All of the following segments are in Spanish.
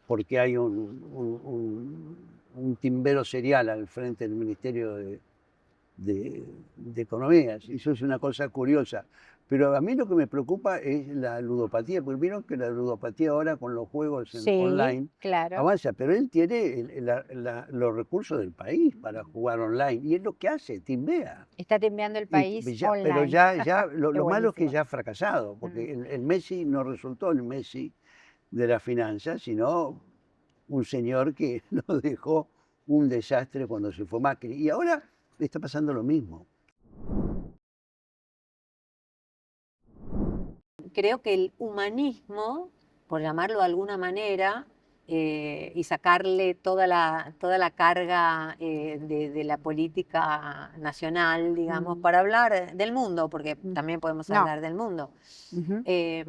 porque hay un timbero serial al frente del Ministerio de Economía. Eso es una cosa curiosa. Pero a mí lo que me preocupa es la ludopatía, porque vieron que la ludopatía ahora con los juegos Sí, online claro. avanza, pero él tiene los recursos del país para jugar online y es lo que hace, timbea. Está timbeando el Y país pero online. ya Qué lo malo es que buenísimo. ya ha fracasado, porque el Messi no resultó el Messi de las finanzas, sino un señor que nos dejó un desastre cuando se fue Macri. Y ahora está pasando lo mismo. Creo que el humanismo, por llamarlo de alguna manera, y sacarle toda la carga de la política nacional, digamos, para hablar del mundo, porque también podemos No. hablar del mundo. Eh,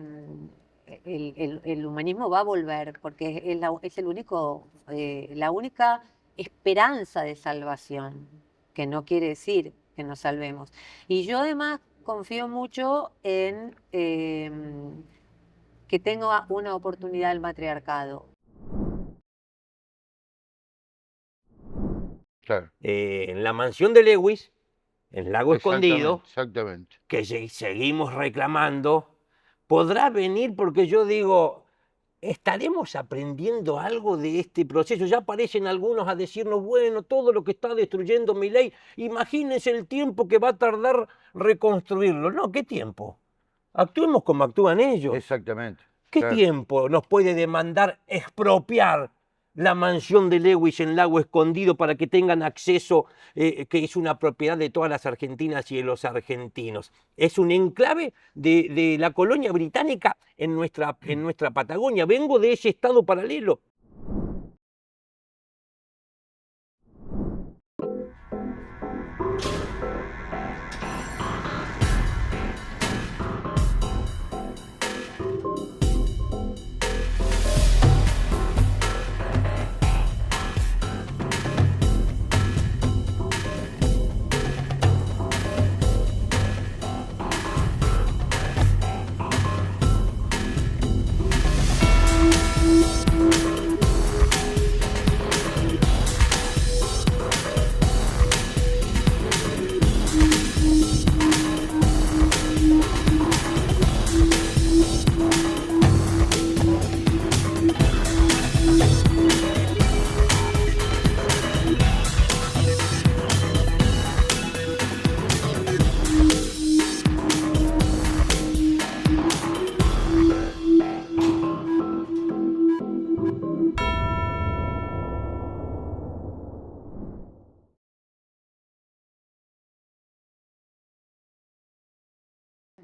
el humanismo va a volver, porque es el único, la única esperanza de salvación, que no quiere decir que nos salvemos. Y yo además confío mucho en que tenga una oportunidad el matriarcado. Claro, En la mansión de Lewis, en Lago Escondido, exactamente. que seguimos reclamando, podrá venir porque yo digo, ¿estaremos aprendiendo algo de este proceso? Ya aparecen algunos a decirnos, bueno, todo lo que está destruyendo Milei, imagínense el tiempo que va a tardar reconstruirlo. No, ¿qué tiempo? Actuemos como actúan ellos. Exactamente. ¿Qué Claro. tiempo nos puede demandar expropiar la mansión de Lewis en Lago Escondido para que tengan acceso, que es una propiedad de todas las argentinas y de los argentinos? Es un enclave de la colonia británica en nuestra Patagonia. Vengo de ese estado paralelo.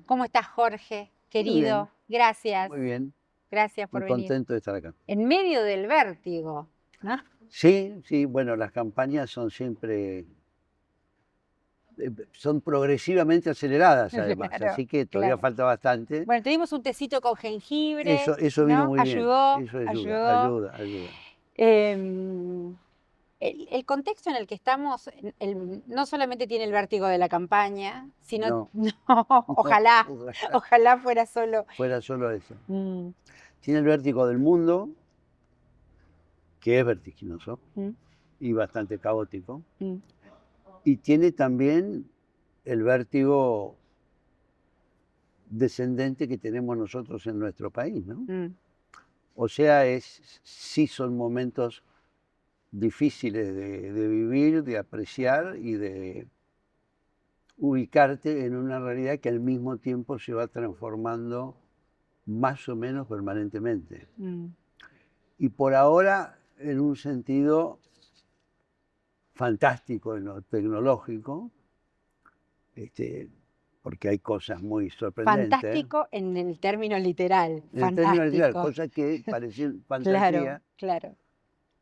¿Cómo estás, Jorge, Muy querido? bien, Gracias. muy bien, Gracias por muy venir. contento de estar acá. En medio del vértigo, ¿no? Sí, sí, bueno, las campañas son siempre, son progresivamente aceleradas además, Claro, así que todavía claro. falta bastante. Bueno, te dimos un tecito con jengibre, Eso vino ¿no? muy bien, Ayudó, eso ayuda, ayudó. ayuda. Em, el contexto en el que estamos no solamente tiene el vértigo de la campaña, sino, No, ojalá, ojalá ojalá fuera solo. fuera solo eso. Mm, Tiene el vértigo del mundo, que es vertiginoso mm, y bastante caótico, mm. y tiene también el vértigo descendente que tenemos nosotros en nuestro país, ¿no? Mm. O sea, sí son momentos difíciles de vivir, de apreciar y de ubicarte en una realidad que al mismo tiempo se va transformando más o menos permanentemente. Mm. Y por ahora, en un sentido fantástico en lo tecnológico, porque hay cosas muy sorprendentes. Fantástico en el término literal. En el término literal, Fantástico. cosas que parecen Claro, fantasía claro.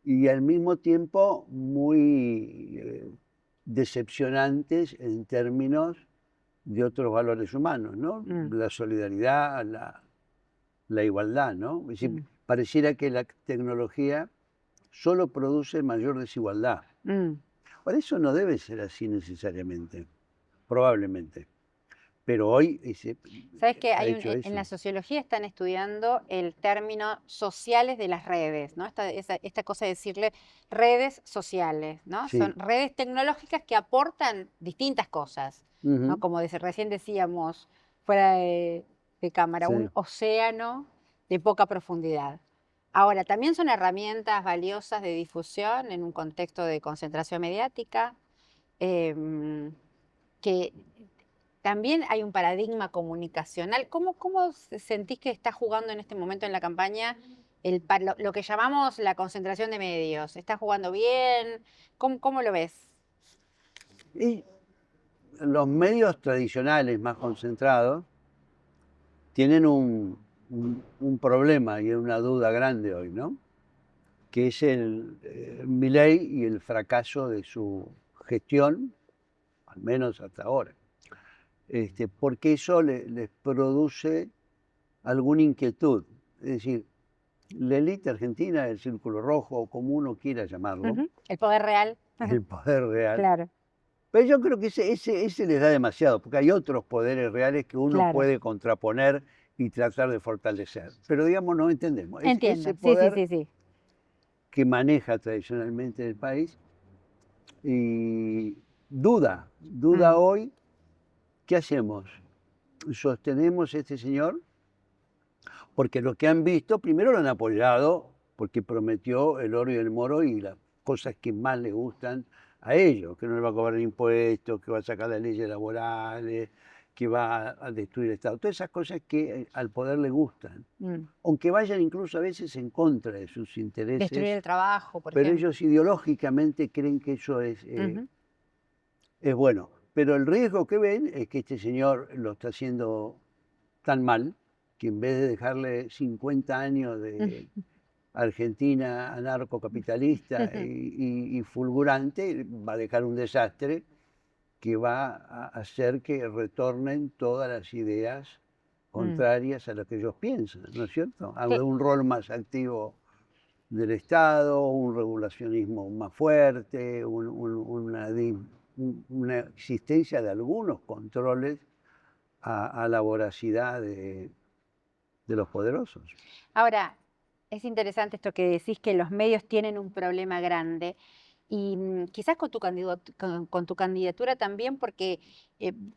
y al mismo tiempo muy decepcionantes en términos de otros valores humanos, ¿no? Mm. La solidaridad, la igualdad, ¿no? Es decir, Mm. pareciera que la tecnología solo produce mayor desigualdad. Mm. Por eso no debe ser así necesariamente, probablemente. pero hoy Sabes que ha hay hecho en la eso. sociología están estudiando el término sociales de las redes, ¿no? Esta cosa de decirle redes sociales, ¿no? Son Sí. redes tecnológicas que aportan distintas cosas, ¿no? Ujú, Como recién decíamos fuera de cámara, un sí. océano de poca profundidad. Ahora, también son herramientas valiosas de difusión en un contexto de concentración mediática, em, que también hay un paradigma comunicacional. ¿Cómo sentís que está jugando en este momento en la campaña lo que llamamos la concentración de medios? ¿Está jugando bien? ¿Cómo lo ves? Y los medios tradicionales más concentrados tienen un problema y una duda grande hoy, ¿no? Que es Milei y el fracaso de su gestión, al menos hasta ahora. Porque eso les produce alguna inquietud. Es decir, la élite argentina, el círculo rojo, o como uno quiera llamarlo, Ujú. El poder real. el poder real, Claro, pero yo creo que ese les da demasiado, porque hay otros poderes reales que uno claro. puede contraponer y tratar de fortalecer. Pero digamos, no entendemos. Ese Entiendo. Sí, sí, poder sí, sí. que maneja tradicionalmente el país y duda Mm. hoy, ¿qué hacemos? ¿Sostenemos a este señor? Porque los que han visto, primero lo han apoyado porque prometió el oro y el moro y las cosas que más les gustan a ellos, que no le va a cobrar impuestos, que va a sacar las leyes laborales, que va a destruir el Estado. Todas esas cosas que al poder le gustan, Mm. aunque vayan incluso a veces en contra de sus Destruir intereses, el trabajo, por pero ejemplo. ellos ideológicamente creen que eso Ujú. es bueno. Pero el riesgo que ven es que este señor lo está haciendo tan mal que en vez de dejarle 50 años de Argentina anarcocapitalista y fulgurante, va a dejar un desastre que va a hacer que retornen todas las ideas Mm. contrarias a lo que ellos piensan, ¿no es cierto? A Sí. un rol más activo del Estado, un regulacionismo más fuerte, una existencia de algunos controles a la voracidad de los poderosos. Ahora, es interesante esto que decís que los medios tienen un problema grande y quizás con tu candidatura también porque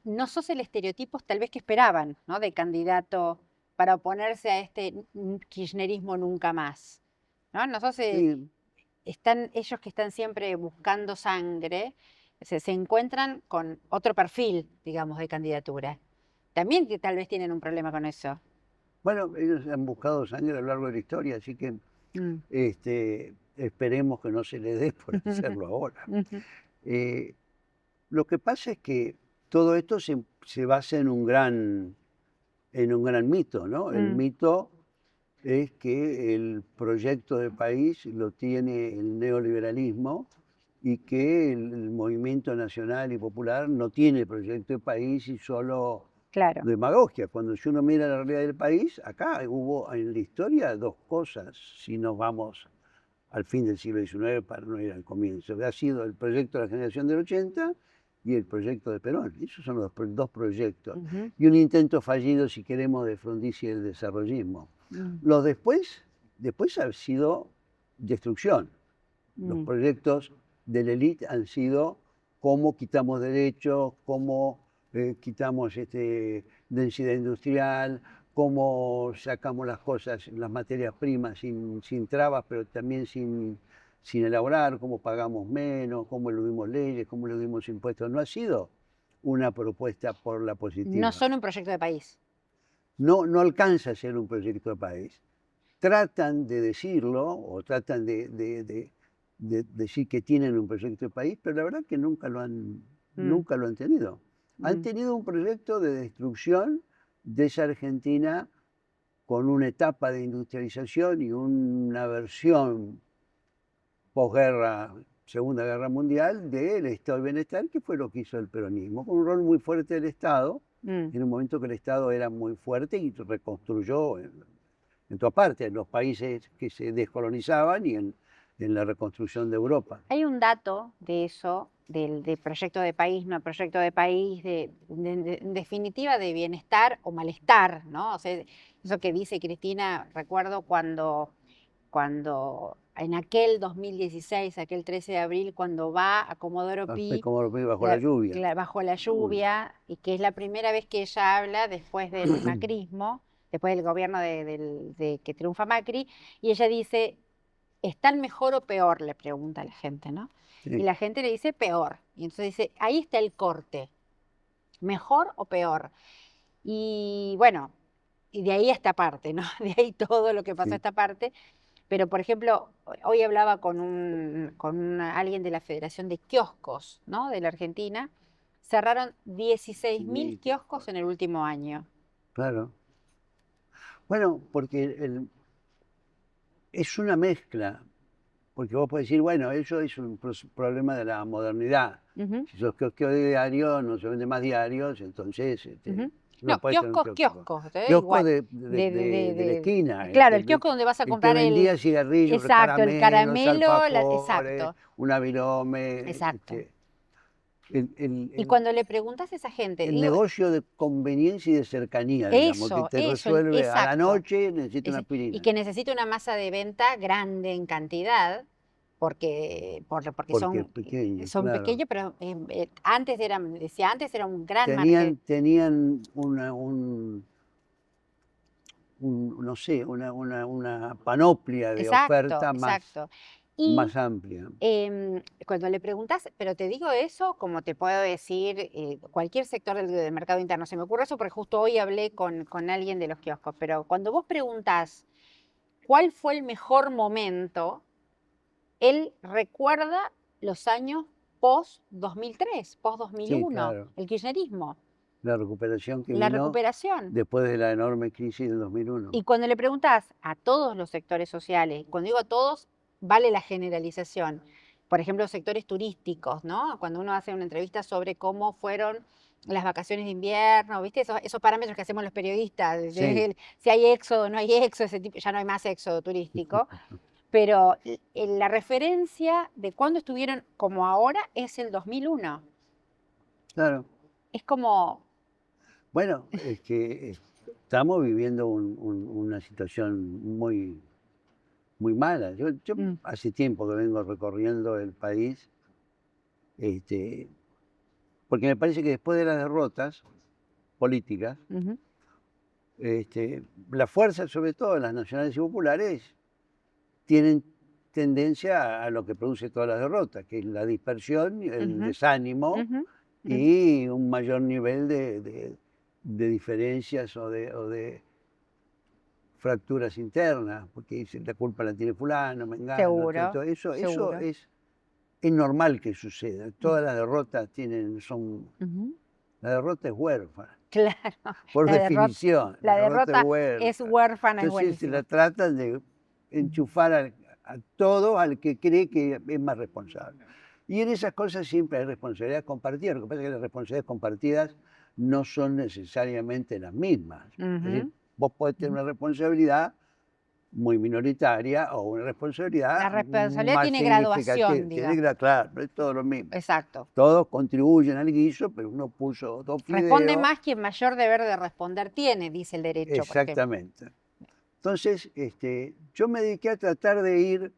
no sos el estereotipo tal vez que esperaban, ¿no? De candidato para oponerse a este kirchnerismo nunca más, ¿no? No sos, Sí, están ellos que están siempre buscando sangre, se encuentran con otro perfil, digamos, de candidatura. También que tal vez tienen un problema con eso. bueno, ellos han buscado sangre a lo largo de la historia, así que Mm. esperemos que no se les dé por hacerlo ahora. Ujú. Eh, lo que pasa es que todo esto se basa en un gran mito, ¿no? El Mm. mito es que el proyecto de país lo tiene el neoliberalismo y que el movimiento nacional y popular no tiene proyecto de país y solo Claro. demagogia. Cuando si uno mira la realidad del país, acá hubo en la historia dos cosas, si nos vamos al fin del siglo XIX para no ir al comienzo. Ha sido el proyecto de la generación del 80 y el proyecto de Perón. Esos son los dos proyectos. Ujú. Y un intento fallido, si queremos, de Frondizi y el desarrollismo. Mm. Los después ha sido destrucción. Los Mm. proyectos de la élite han sido cómo quitamos derechos, cómo quitamos densidad industrial, cómo sacamos las cosas, las materias primas sin trabas, pero también sin elaborar, cómo pagamos menos, cómo eludimos leyes, cómo eludimos impuestos. No ha sido una propuesta por la No positiva. son un proyecto de país. No alcanza a ser un proyecto de país. Tratan de decirlo o tratan de decir que tienen un proyecto de país, pero la verdad que Mm. nunca lo han tenido. Han Mm. tenido un proyecto de destrucción de esa Argentina con una etapa de industrialización y una versión posguerra, Segunda Guerra Mundial, del Estado de Bienestar, que fue lo que hizo el peronismo, con un rol muy fuerte del Estado, Mm. en un momento que el Estado era muy fuerte y reconstruyó en todas partes, en los países que se descolonizaban y en la reconstrucción de Europa. Hay un dato de eso de proyecto de país, no proyecto de país, en definitiva de bienestar o malestar, ¿no? O sea, eso que dice Cristina, recuerdo cuando en aquel 2016, aquel 13 de abril, cuando va a Comodoro Pi, Como bajo la lluvia. bajo la lluvia, y que es la primera vez que ella habla después del macrismo, después del gobierno de que triunfa Macri, y ella dice, ¿están mejor o peor? Le pregunta a la gente, ¿no? Sí. Y la gente le dice peor. Y entonces dice, ahí está el corte, ¿mejor o peor? Y bueno, y de ahí a esta parte, ¿no? De ahí todo lo que pasó a Sí. esta parte. Pero, por ejemplo, hoy hablaba con alguien de la Federación de Kioscos, ¿no? De la Argentina. Cerraron 16.000 Sí, kioscos en el último año. claro. Bueno, porque es una mezcla. Porque vos podés decir, bueno, eso es un problema de la modernidad. Ujú, Si sos kiosquero de diario, no se venden más diarios, entonces ujú. no No, podés tener un kioscos, kiosco. kioscos, Kiosco igual. de la esquina. Claro, el kiosco donde vas a el comprar que vendía cigarrillos, exacto, el caramelo, alfajores, exacto, una virome. exacto. Y El cuando le preguntas a esa gente, digo, negocio de conveniencia y de cercanía, digamos, que te resuelve a la exacto. noche, necesita una Y aspirina. que necesita una masa de venta grande en cantidad, porque Porque es pequeño, son claro. pequeños, pero antes era un gran margen. Tenían no sé, una panoplia de Exacto, oferta exacto. Y más amplia. cuando le preguntas, pero te digo eso, como te puedo decir, cualquier sector del mercado interno, se me ocurre eso porque justo hoy hablé con alguien de los kioscos, pero cuando vos preguntás cuál fue el mejor momento, él recuerda los años post-2003, Sí, post-2001, claro. el kirchnerismo, La recuperación que la vino recuperación. después de la enorme crisis del 2001. Y cuando le preguntás a todos los sectores sociales, cuando digo a todos, vale la generalización. Por ejemplo, sectores turísticos, ¿no? Cuando uno hace una entrevista sobre cómo fueron las vacaciones de invierno, ¿viste? Esos parámetros que hacemos los periodistas, Sí. si hay éxodo, no hay éxodo, ya no hay más éxodo turístico. Pero la referencia de cuándo estuvieron como ahora es el 2001. Claro. Es como, Bueno, es que estamos viviendo una situación muy, muy mala. Yo mm, hace tiempo que vengo recorriendo el país, porque me parece que después de las derrotas políticas, ujú, las fuerzas, sobre todo las nacionales y populares, tienen tendencia a lo que produce todas las derrotas, que es la dispersión, el ujú, desánimo ujú, ujú. y un mayor nivel de diferencias o de fracturas internas, porque dicen la culpa la tiene fulano, mengano, Seguro, todo eso seguro. es normal que suceda. Mm, Todas las derrotas ujú. la derrota es huérfana, Claro, por la derrota, definición, la la derrota derrota es es huérfana. huérfana, es Entonces se buenísimo. la tratan de enchufar a todo al que cree que es más responsable. Y en esas cosas siempre hay responsabilidades compartidas. Lo que pasa es que las responsabilidades compartidas no son necesariamente las mismas. Es decir, Ujú, vos podés tener ujú. una responsabilidad muy minoritaria o una responsabilidad La responsabilidad más tiene graduación, significativa. Claro, pero es todo lo mismo. Exacto. Todos contribuyen al guiso, pero uno puso dos Responde fideos. más quien mayor deber de responder tiene, dice el derecho, por ejemplo. Exactamente. Entonces, yo me dediqué a tratar de ir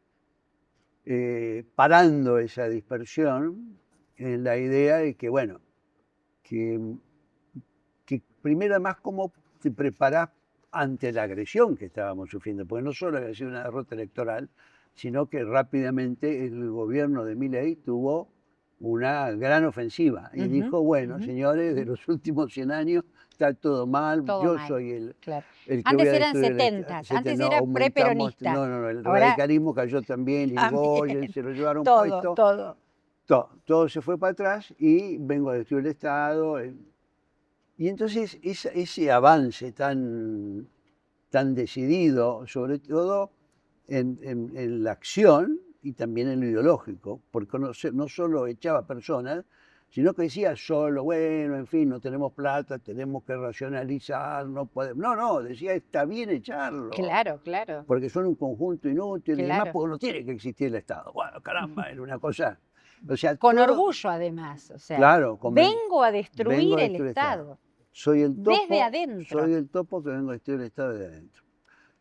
parando esa dispersión en la idea de que, bueno, que, que primero además cómo te preparás ante la agresión que estábamos sufriendo, porque no solo había sido una derrota electoral, sino que rápidamente el gobierno de Milei tuvo una gran ofensiva y Ujú, dijo, bueno, ujú, señores, de ujú. los últimos 100 años está todo mal, Todo yo mal, soy claro. el que voy Antes a eran destruir el setentas, antes no era aumentamos, preperonista. no, el Ahora radicalismo cayó también, Irigoyen, también. se lo llevaron Todo, puesto, todo. todo se fue para atrás y vengo a destruir el Estado. Y entonces ese avance tan decidido, sobre todo en la acción y también en lo ideológico, porque no solo echaba personas, sino que decía solo, bueno, en fin, no tenemos plata, tenemos que racionalizar, no podemos. No, decía, está bien echarlo, Claro, claro, porque son un conjunto inútil y demás, claro. porque no tiene que existir el Estado. Bueno, caramba, era una cosa O sea, Con todo- orgullo además, o sea, Claro, vengo a destruir vengo a el destruir el Estado. soy el topo, Desde adentro. soy el topo que vengo a destruir el Estado de adentro.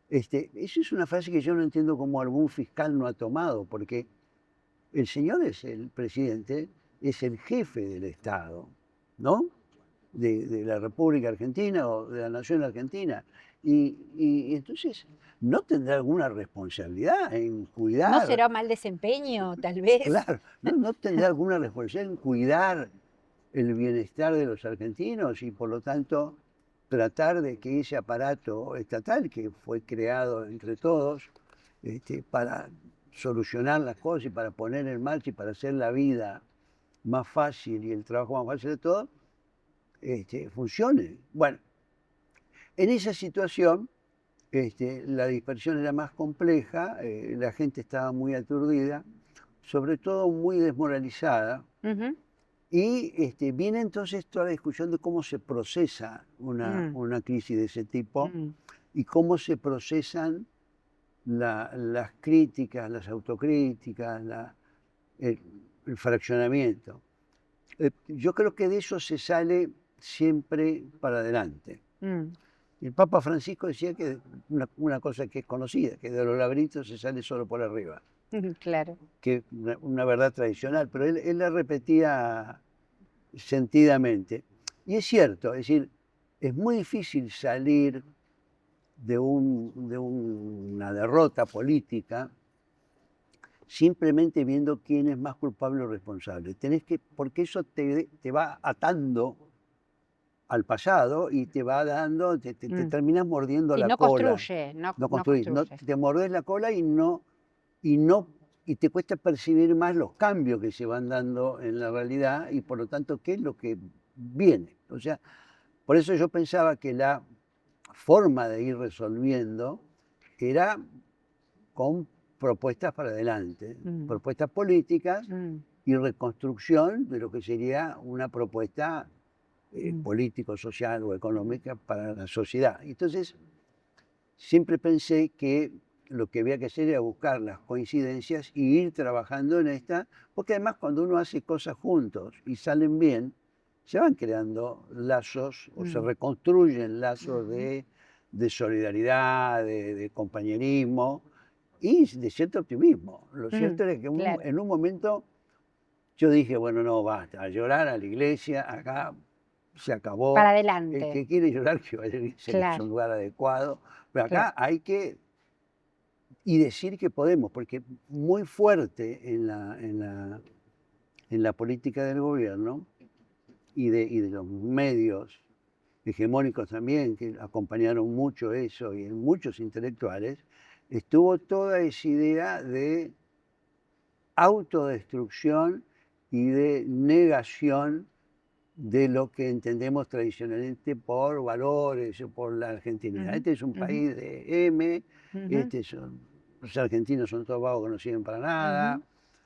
Eso es una frase que yo no entiendo cómo algún fiscal no ha tomado, porque el señor es el presidente, es el jefe del Estado, ¿no? De la República Argentina o de la Nación Argentina. Y entonces, ¿no tendrá alguna responsabilidad en cuidar? ¿No será mal desempeño, tal vez? Claro, ¿no tendrá alguna responsabilidad en cuidar el bienestar de los argentinos y por lo tanto tratar de que ese aparato estatal que fue creado entre todos para solucionar las cosas y para poner en marcha y para hacer la vida más fácil y el trabajo más fácil de todos, funcione? Bueno, en esa situación la dispersión era más compleja, la gente estaba muy aturdida, sobre todo muy desmoralizada. Ujú. Y viene entonces toda la discusión de cómo se procesa una crisis de ese tipo y cómo se procesan las críticas, las autocríticas, el fraccionamiento. Yo creo que de eso se sale siempre para adelante. Mm. El Papa Francisco decía que una cosa que es conocida, que de los laberintos se sale solo por arriba, Claro. que es una verdad tradicional, pero él la repetía sentidamente. Y es cierto, es decir, es muy difícil salir de una derrota política simplemente viendo quién es más culpable o responsable. Porque eso te va atando al pasado y te va dando, te terminas mordiendo Y la no cola. construye, no construís, construye. te mordés la cola y te cuesta percibir más los cambios que se van dando en la realidad y por lo tanto qué es lo que viene. O sea, por eso yo pensaba que la forma de ir resolviendo era con propuestas para adelante, propuestas políticas y reconstrucción de lo que sería una propuesta político, social o económica para la sociedad. Entonces, siempre pensé que lo que había que hacer era buscar las coincidencias y ir trabajando en esta, porque además cuando uno hace cosas juntos y salen bien, se van creando lazos o se reconstruyen lazos de solidaridad, de compañerismo y de cierto optimismo. Lo cierto es que claro. en un momento yo dije, bueno, no, basta, a llorar a la iglesia, acá se acabó. Para El adelante. que quiere llorar, que vaya a la iglesia, que es Claro. un lugar adecuado. Pero acá Claro. hay que y decir que podemos, porque muy fuerte en la política del gobierno y de los medios hegemónicos también, que acompañaron mucho eso, y en muchos intelectuales, estuvo toda esa idea de autodestrucción y de negación de lo que entendemos tradicionalmente por valores o por la argentinidad. Este es un país de M, los argentinos son todos vagos que no sirven para nada,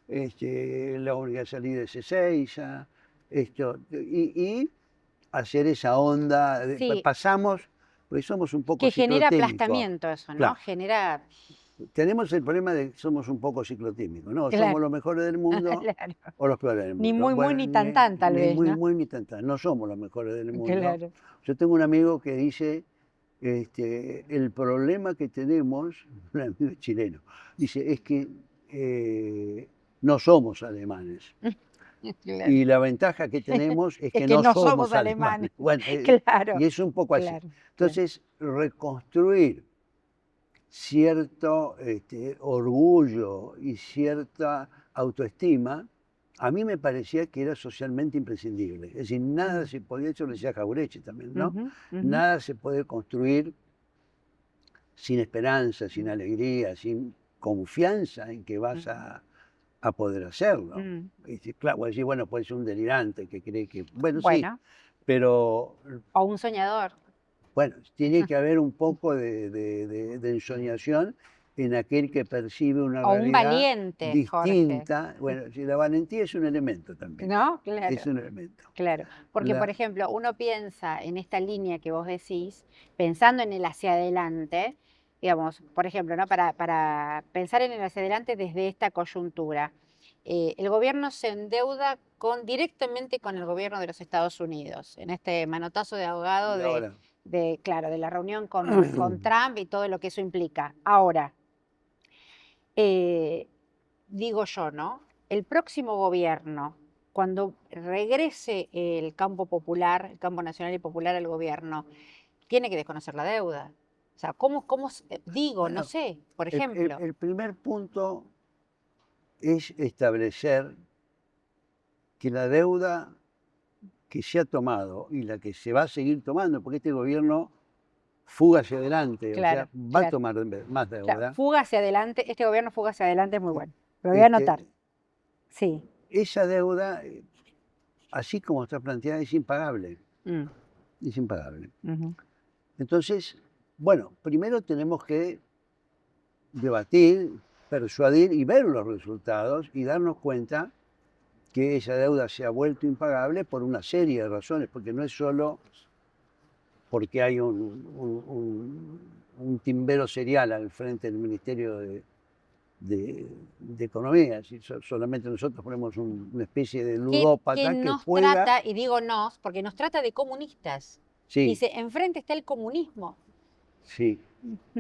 la única salida es Ezeiza, y hacer esa onda, Sí. pasamos, porque somos un poco Que genera ciclotímicos. aplastamiento eso, ¿no? Claro. Genera... Tenemos el problema de que somos un poco ciclotímicos, ¿no? Claro. Somos los mejores del mundo Claro. o los peores del mundo. Ni muy, muy, ni tan, tal ni vez, muy, ¿no? muy, ni tan, tan. No somos los mejores del mundo. Claro. Yo tengo un amigo que dice, el problema que tenemos, un amigo chileno, dice, es que no somos alemanes. Claro. Y la ventaja que tenemos es que no somos alemanes. Bueno, Claro. y es un poco así. Claro. Entonces, reconstruir cierto orgullo y cierta autoestima, a mí me parecía que era socialmente imprescindible. Es decir, nada se podía, eso lo decía Jauretche también, ¿no? Nada se puede construir sin esperanza, sin alegría, sin confianza en que vas a poder hacerlo. Claro, decir, bueno, puede ser un delirante que cree que... Bueno, sí, pero... O un soñador. Bueno, tiene que haber un poco de ensoñación en aquel que percibe una O un realidad valiente, distinta. Jorge. Bueno, si la valentía es un elemento también. ¿No? Claro. Es un elemento. Claro, porque por ejemplo, uno piensa en esta línea que vos decís, pensando en el hacia adelante, digamos, por ejemplo, ¿no? Para pensar en el hacia adelante desde esta coyuntura, el gobierno se endeuda directamente con el gobierno de los Estados Unidos, en este manotazo de ahogado Y ahora, claro, de la reunión con Trump y todo lo que eso implica. Ahora, digo yo, ¿no? El próximo gobierno, cuando regrese el campo popular, el campo nacional y popular al gobierno, tiene que desconocer la deuda. O sea, digo, no bueno, sé, por el ejemplo. el primer punto es establecer que la deuda que se ha tomado y la que se va a seguir tomando, porque este gobierno fuga hacia adelante, o sea, Claro, va a claro. tomar más Claro, deuda. fuga hacia adelante, este gobierno fuga hacia adelante es muy bueno. Lo voy a anotar. Este, Sí. esa deuda, así como está planteada, es impagable. Mm, Es impagable. ujú. Entonces, bueno, primero tenemos que debatir, persuadir y ver los resultados y darnos cuenta que esa deuda se ha vuelto impagable por una serie de razones, porque no es solo porque hay un timbero serial al frente del Ministerio de Economía. Si solamente nosotros ponemos una especie de Que ludópata que nos juega. trata, y digo nos, porque nos trata de comunistas. Sí, Dice, enfrente está el comunismo. sí,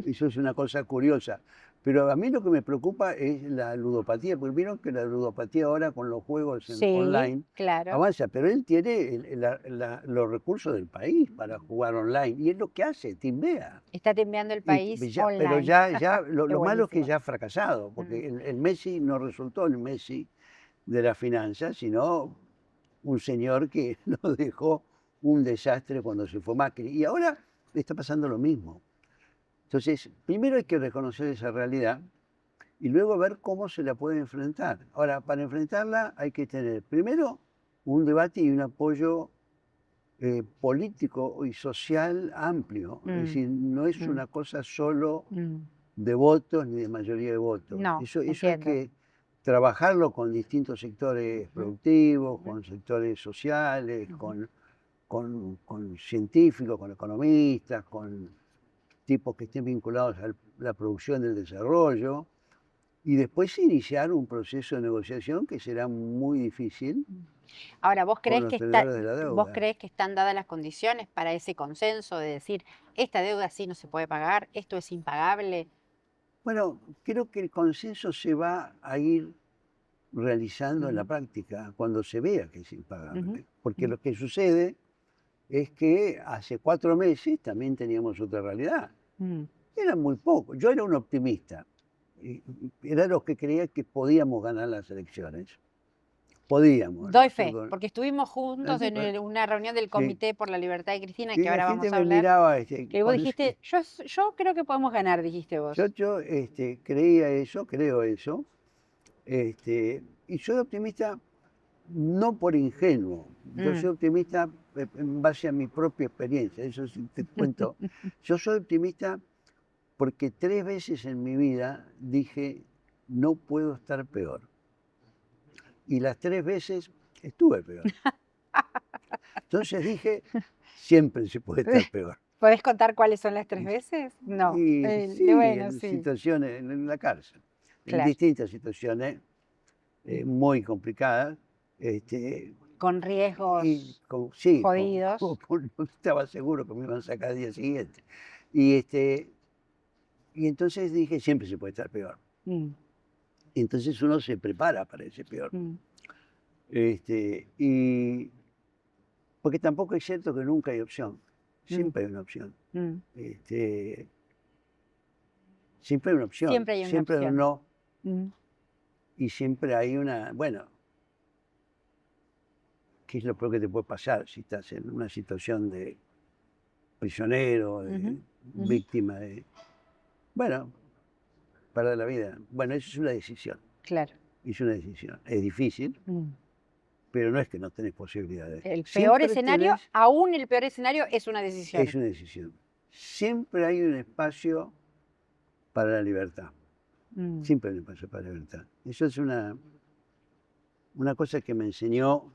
eso es una cosa curiosa. Pero a mí lo que me preocupa es la ludopatía, porque vieron que la ludopatía ahora con los juegos Sí, online claro. avanza, pero él tiene los recursos del país para jugar online y es lo que hace, timbea. Está timbeando el Y país pero online. ya Qué lo malo es que buenísimo. ya ha fracasado, porque el Messi no resultó el Messi de la finanza, sino un señor que nos dejó un desastre cuando se fue Macri. Y ahora está pasando lo mismo. Entonces, primero hay que reconocer esa realidad y luego ver cómo se la puede enfrentar. Ahora, para enfrentarla hay que tener primero un debate y un apoyo político y social amplio. Es decir, no es una cosa solo de votos ni de mayoría de votos. No, Eso hay entiendo. que trabajarlo con distintos sectores productivos, con sectores sociales, con científicos, con economistas, con tipos que estén vinculados a la producción del desarrollo, y después iniciar un proceso de negociación que será muy difícil Ahora, con los tenedores de la ¿vos deuda. crees que están dadas las condiciones para ese consenso de decir, esta deuda sí no se puede pagar, esto es impagable? Bueno, creo que el consenso se va a ir realizando en la práctica cuando se vea que es impagable. Porque lo que sucede es que hace 4 meses también teníamos otra realidad. Era muy poco. Yo era un optimista. Era los que creía que podíamos ganar las elecciones. Podíamos. Doy fe, porque estuvimos juntos en Bueno, una reunión del sí. Comité por la Libertad de Cristina, Y que la ahora gente vamos a me hablar, miraba. que vos dijiste, yo creo que podemos ganar, dijiste vos. Yo creía eso, creo eso. Y soy optimista no por ingenuo, yo soy optimista en base a mi propia experiencia, eso sí te cuento. Yo soy optimista porque 3 veces en mi vida dije, no puedo estar peor. Y las 3 veces estuve peor. Entonces dije, siempre se puede estar peor. ¿Podés contar cuáles son las 3 veces? No. Y sí, Bueno, en sí. situaciones, en la cárcel, en Claro. distintas situaciones muy complicadas. Con riesgos Sí, jodidos. no estaba seguro que me iban a sacar al día siguiente. Y entonces dije, siempre se puede estar peor. Mm, Y entonces uno se prepara para ese peor. mm, Y porque tampoco es cierto que nunca hay opción. Siempre hay una opción. mm. Siempre hay una opción. Siempre hay una Siempre hay un opción. no. Mm. Y siempre hay bueno, ¿qué es lo peor que te puede pasar si estás en una situación de prisionero, de víctima de... Bueno, perder la vida. Bueno, eso es una decisión. Claro. Es una decisión. Es difícil, pero no es que no tenés posibilidades. El peor Siempre escenario, aún el peor escenario es una decisión. es una decisión. Siempre hay un espacio para la libertad. Siempre hay un espacio para la libertad. Eso es una cosa que me enseñó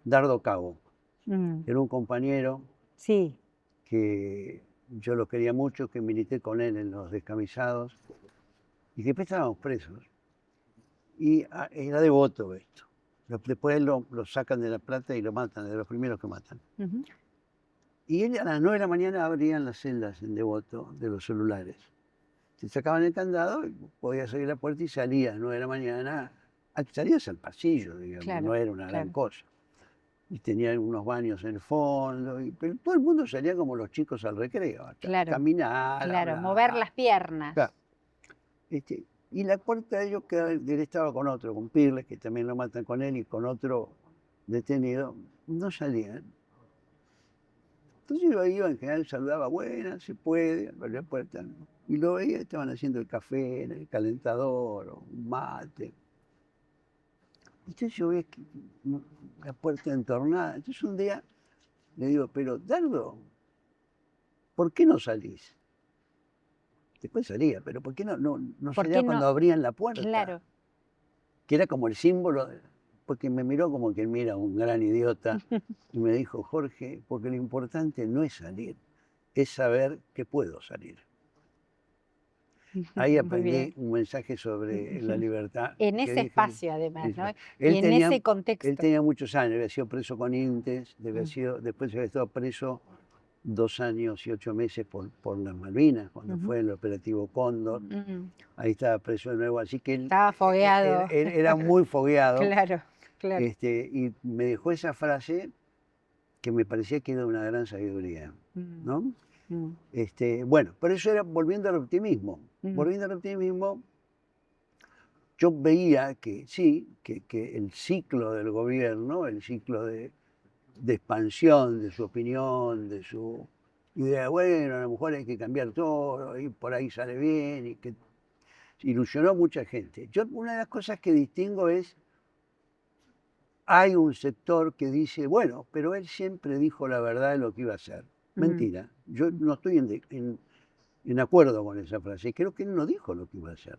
Dardo Cabo. Era un compañero Sí. que yo lo quería mucho, que milité con él en los descamisados y que después estábamos presos. Y era devoto esto. Después lo sacan de La Plata y lo matan, de los primeros que matan. Ujú. Y él a las 9 de la mañana abrían las celdas en Devoto de los celulares. Te sacaban el candado, y podías abrir la puerta y salías a las 9 de la mañana. Salías al pasillo, digamos, Claro, no era una gran claro. cosa. Y tenía unos baños en el fondo, pero todo el mundo salía como los chicos al recreo, a Claro, caminar, a claro, mover hablar. las piernas. Claro. Y la puerta de ellos, que él estaba con otro, con Pirles, que también lo matan con él, y con otro detenido, no salían. Entonces yo iba, en general saludaba, buenas, se puede, abría la puerta, ¿no? Y lo veía, estaban haciendo el café en el calentador, o un mate. Entonces yo veía que la puerta entornada. Entonces un día le digo, pero Dardo, ¿por qué no salís? Después salía, pero ¿por qué no ¿Por salía qué cuando no? abrían la puerta? Claro. Que era como el símbolo, porque me miró como que mira un gran idiota y me dijo, Jorge, porque lo importante no es salir, es saber que puedo salir. Ahí Muy aprendí bien. un mensaje sobre la libertad. En que ese dije, espacio, además, ¿no? él Y en tenía, ese él contexto. tenía muchos años, había sido preso con Intes, Mm. después había estado preso 2 años y 8 meses por las Malvinas, cuando Ujú. fue el operativo Cóndor. Mm. Ahí estaba preso de nuevo, así que él Estaba fogueado. era muy fogueado. Claro, claro. Y me dejó esa frase que me parecía que era una gran sabiduría, Mm, ¿no? mm, Bueno, pero eso era volviendo al optimismo. mm, Volviendo al optimismo, yo veía que sí, que el ciclo del gobierno, el ciclo de expansión de su opinión, de su idea, bueno, a lo mejor hay que cambiar todo, y por ahí sale bien, y que ilusionó a mucha gente. Yo, una de las cosas que distingo es, hay un sector que dice, bueno, pero él siempre dijo la verdad de lo que iba a hacer. mm, Mentira. Yo no estoy en acuerdo con esa frase. Creo que él no dijo lo que iba a hacer.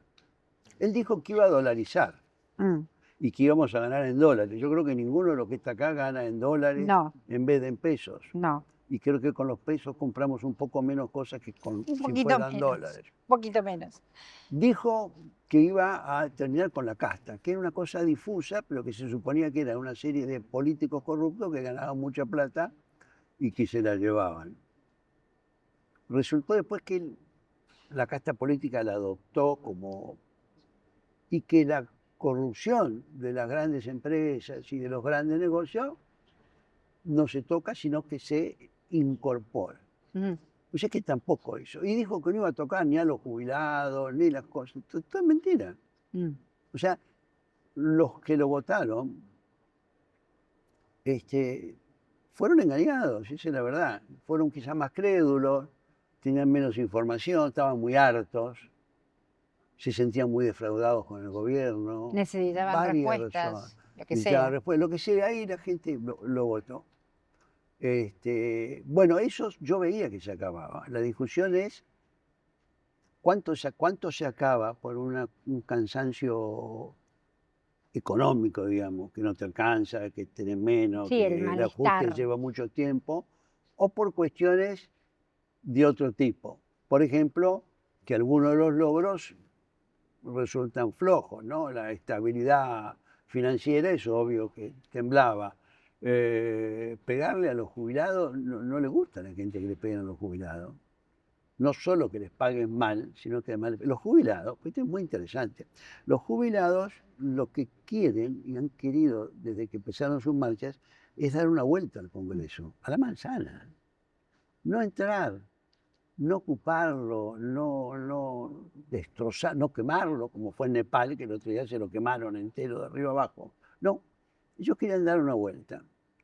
Él dijo que iba a dolarizar mm. y que íbamos a ganar en dólares. Yo creo que ninguno de los que está acá gana en dólares No, en vez de en pesos. no. Y creo que con los pesos compramos un poco menos cosas que Un si poquito fueran menos. dólares. Un poquito menos. Dijo que iba a terminar con la casta, que era una cosa difusa, pero que se suponía que era una serie de políticos corruptos que ganaban mucha plata y que se la llevaban. Resultó después que la casta política la adoptó y que la corrupción de las grandes empresas y de los grandes negocios no se toca, sino que se incorpora. Mm, O sea que tampoco hizo. Y dijo que no iba a tocar ni a los jubilados, ni las cosas. Todo es mentira. mm. O sea, los que lo votaron fueron engañados, esa es la verdad. Fueron quizás más crédulos, tenían menos información, estaban muy hartos, se sentían muy defraudados con el gobierno. Necesitaban Varias respuestas, razones. lo que Necesitaban sea. respuestas. Lo que sea, ahí la gente lo votó. Bueno, eso yo veía que se acababa. La discusión es cuánto se acaba por un cansancio económico, digamos, que no te alcanza, que tenés menos, Sí, el que el ajuste malestar. lleva mucho tiempo, o por cuestiones de otro tipo. Por ejemplo, que algunos de los logros resultan flojos, ¿no? La estabilidad financiera es obvio que temblaba. Pegarle a los jubilados no le gusta a la gente que le peguen a los jubilados. No solo que les paguen mal, sino que además los jubilados, pues esto es muy interesante, los jubilados lo que quieren y han querido desde que empezaron sus marchas es dar una vuelta al Congreso, a la manzana, no entrar, no ocuparlo, no destrozar, no quemarlo, como fue en Nepal, que el otro día se lo quemaron entero de arriba abajo. No, ellos querían dar una vuelta.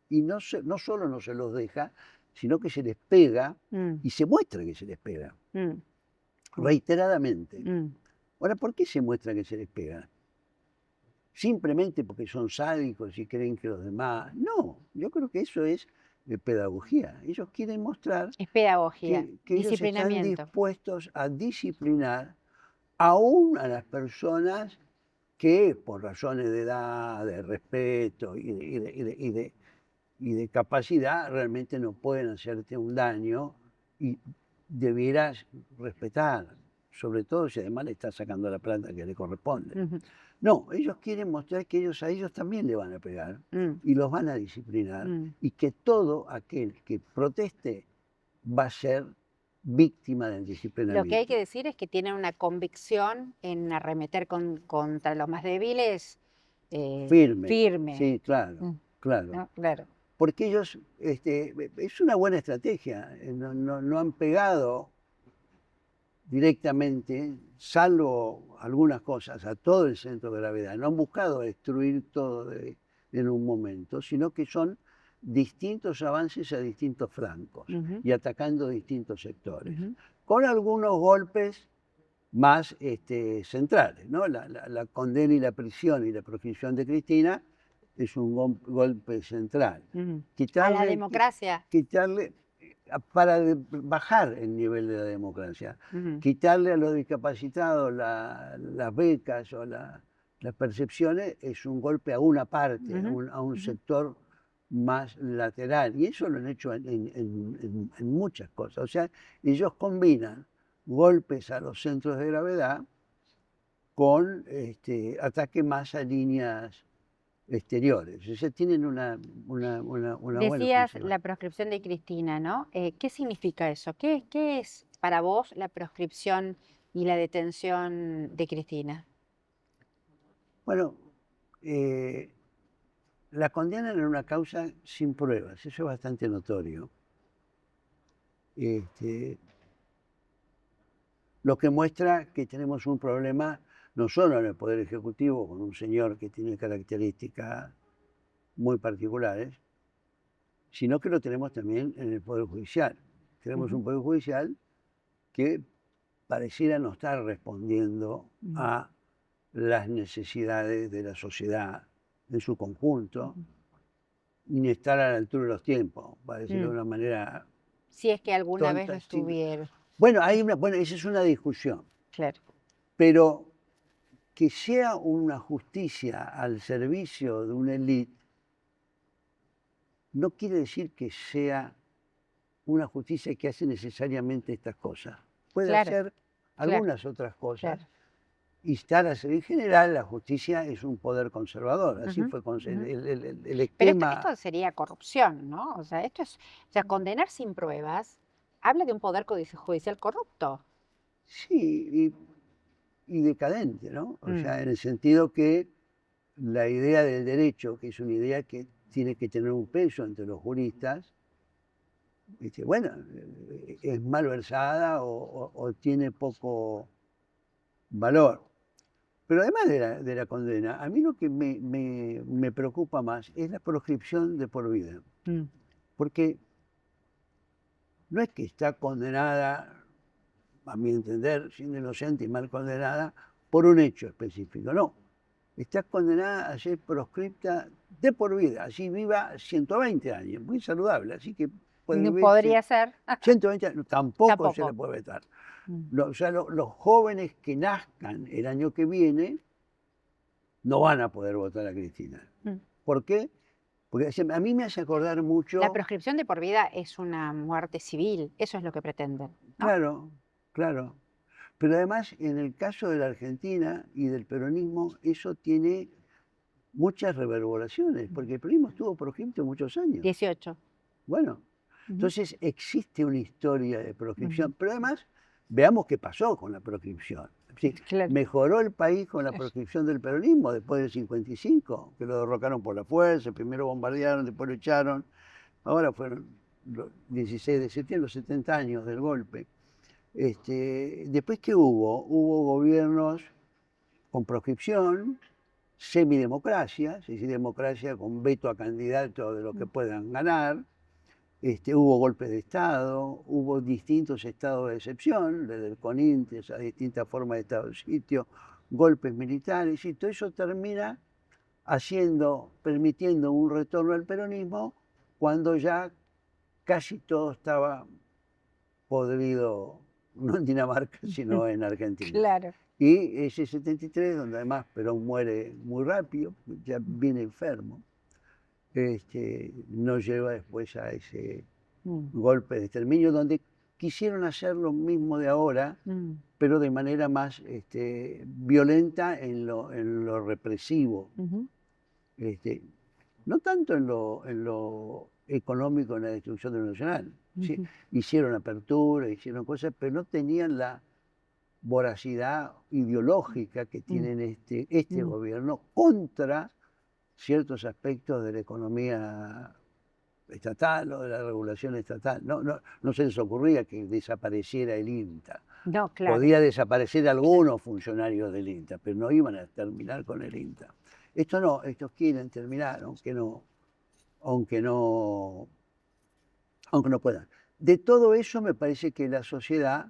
Y no solo no se los deja, sino que se les pega Mm, y se muestra que se les pega, mm, reiteradamente. mm. Ahora, ¿por qué se muestra que se les pega? Simplemente porque son sádicos y creen que los demás... No, yo creo que eso es pedagogía. Ellos quieren mostrar Es pedagogía, que ellos están disciplinamiento. dispuestos a disciplinar aún a las personas que por razones de edad, de respeto y de capacidad realmente no pueden hacerte un daño y debieras respetar sobre todo si además le está sacando la plata que le corresponde. Ujú. No, ellos quieren mostrar que a ellos también le van a pegar y los van a disciplinar y que todo aquel que proteste va a ser víctima del Lo que hay disciplinamiento. que decir es que tienen una convicción en arremeter contra los más débiles Firme. firme. Sí, claro, Mm, claro. ¿no? Claro. Porque ellos, es una buena estrategia, no han pegado directamente, salvo algunas cosas, a todo el centro de gravedad. No han buscado destruir todo en un momento, sino que son distintos avances a distintos flancos Ujú, y atacando distintos sectores, ujú. con algunos golpes más centrales, ¿no? La condena y la prisión y la proscripción de Cristina es un golpe central. A la Quitarle, democracia. quitarle para bajar el nivel de la democracia, Ujú. quitarle a los discapacitados las becas o las percepciones es un golpe a una parte, Ujú, a un ujú. sector más lateral. Y eso lo han hecho en muchas cosas. O sea, ellos combinan golpes a los centros de gravedad con ataque más a líneas exteriores. O sea, tienen una buena Decías función. la proscripción de Cristina, ¿no? ¿Qué significa eso? ¿Qué es para vos la proscripción y la detención de Cristina? Bueno, la condenan en una causa sin pruebas, eso es bastante notorio. Lo que muestra que tenemos un problema no solo en el Poder Ejecutivo, con un señor que tiene características muy particulares, sino que lo tenemos también en el Poder Judicial. Tenemos un Poder Judicial que pareciera no estar respondiendo a las necesidades de la sociedad en su conjunto, ni estar a la altura de los tiempos, para decirlo de una manera Si es que alguna vez tonta. lo estuvieron. Bueno, esa es una discusión, Claro. pero que sea una justicia al servicio de una élite no quiere decir que sea una justicia que hace necesariamente estas cosas. Puede Claro, hacer algunas otras cosas. claro. Instalarse. En general, la justicia es un poder conservador. Así Ujú, fue ujú. el Pero esquema. esto sería corrupción, ¿no? O sea, o sea, condenar sin pruebas habla de un poder judicial corrupto. Sí, y decadente, ¿no? O Mm. sea, en el sentido que la idea del derecho, que es una idea que tiene que tener un peso entre los juristas, bueno, es malversada o tiene poco valor. Pero además de la condena, a mí lo que me preocupa más es la proscripción de por vida. Porque no es que está condenada, a mi entender, siendo inocente y mal condenada, por un hecho específico, no. Está condenada a ser proscripta de por vida, así viva 120 años, muy saludable, así que puede No vivir podría ser. 120 años, tampoco se le Tampoco. puede vetar. O sea, los jóvenes que nazcan el año que viene no van a poder votar a Cristina. ¿Por qué? Porque a mí me hace acordar mucho. La proscripción de por vida es una muerte civil, eso es lo que pretenden, ¿no? Claro, claro. Pero además, en el caso de la Argentina y del peronismo, eso tiene muchas reverberaciones, porque el peronismo estuvo proscripto muchos años. 18. Bueno, entonces existe una historia de proscripción, pero además, veamos qué pasó con la proscripción. Sí, Claro. mejoró el país con la proscripción del peronismo después del 55, que lo derrocaron por la fuerza, primero bombardearon, después lo echaron, ahora fueron los 16 de septiembre, los 70 años del golpe. Después, ¿qué hubo? Hubo gobiernos con proscripción, semidemocracia, es decir, democracia con veto a candidatos de lo que puedan ganar. Hubo golpes de Estado, hubo distintos estados de excepción, desde el CONINTES a distintas formas de estado de sitio, golpes militares, y todo eso termina permitiendo un retorno al peronismo cuando ya casi todo estaba podrido, no en Dinamarca, sino en Argentina. Claro. Y ese 73, donde además Perón muere muy rápido, ya viene enfermo, nos lleva después a ese golpe de exterminio, donde quisieron hacer lo mismo de ahora, pero de manera más violenta en lo represivo. Ujú. No tanto en lo económico, en la destrucción de lo nacional. Sí, Ujú. hicieron apertura, hicieron cosas, pero no tenían la voracidad ideológica que tienen este Mm. gobierno contra ciertos aspectos de la economía estatal o de la regulación estatal. No se les ocurría que desapareciera el INTA. No, claro. Podía desaparecer algunos funcionarios del INTA, pero no iban a terminar con el INTA. Esto no, estos quieren terminar, aunque no puedan. De todo eso me parece que la sociedad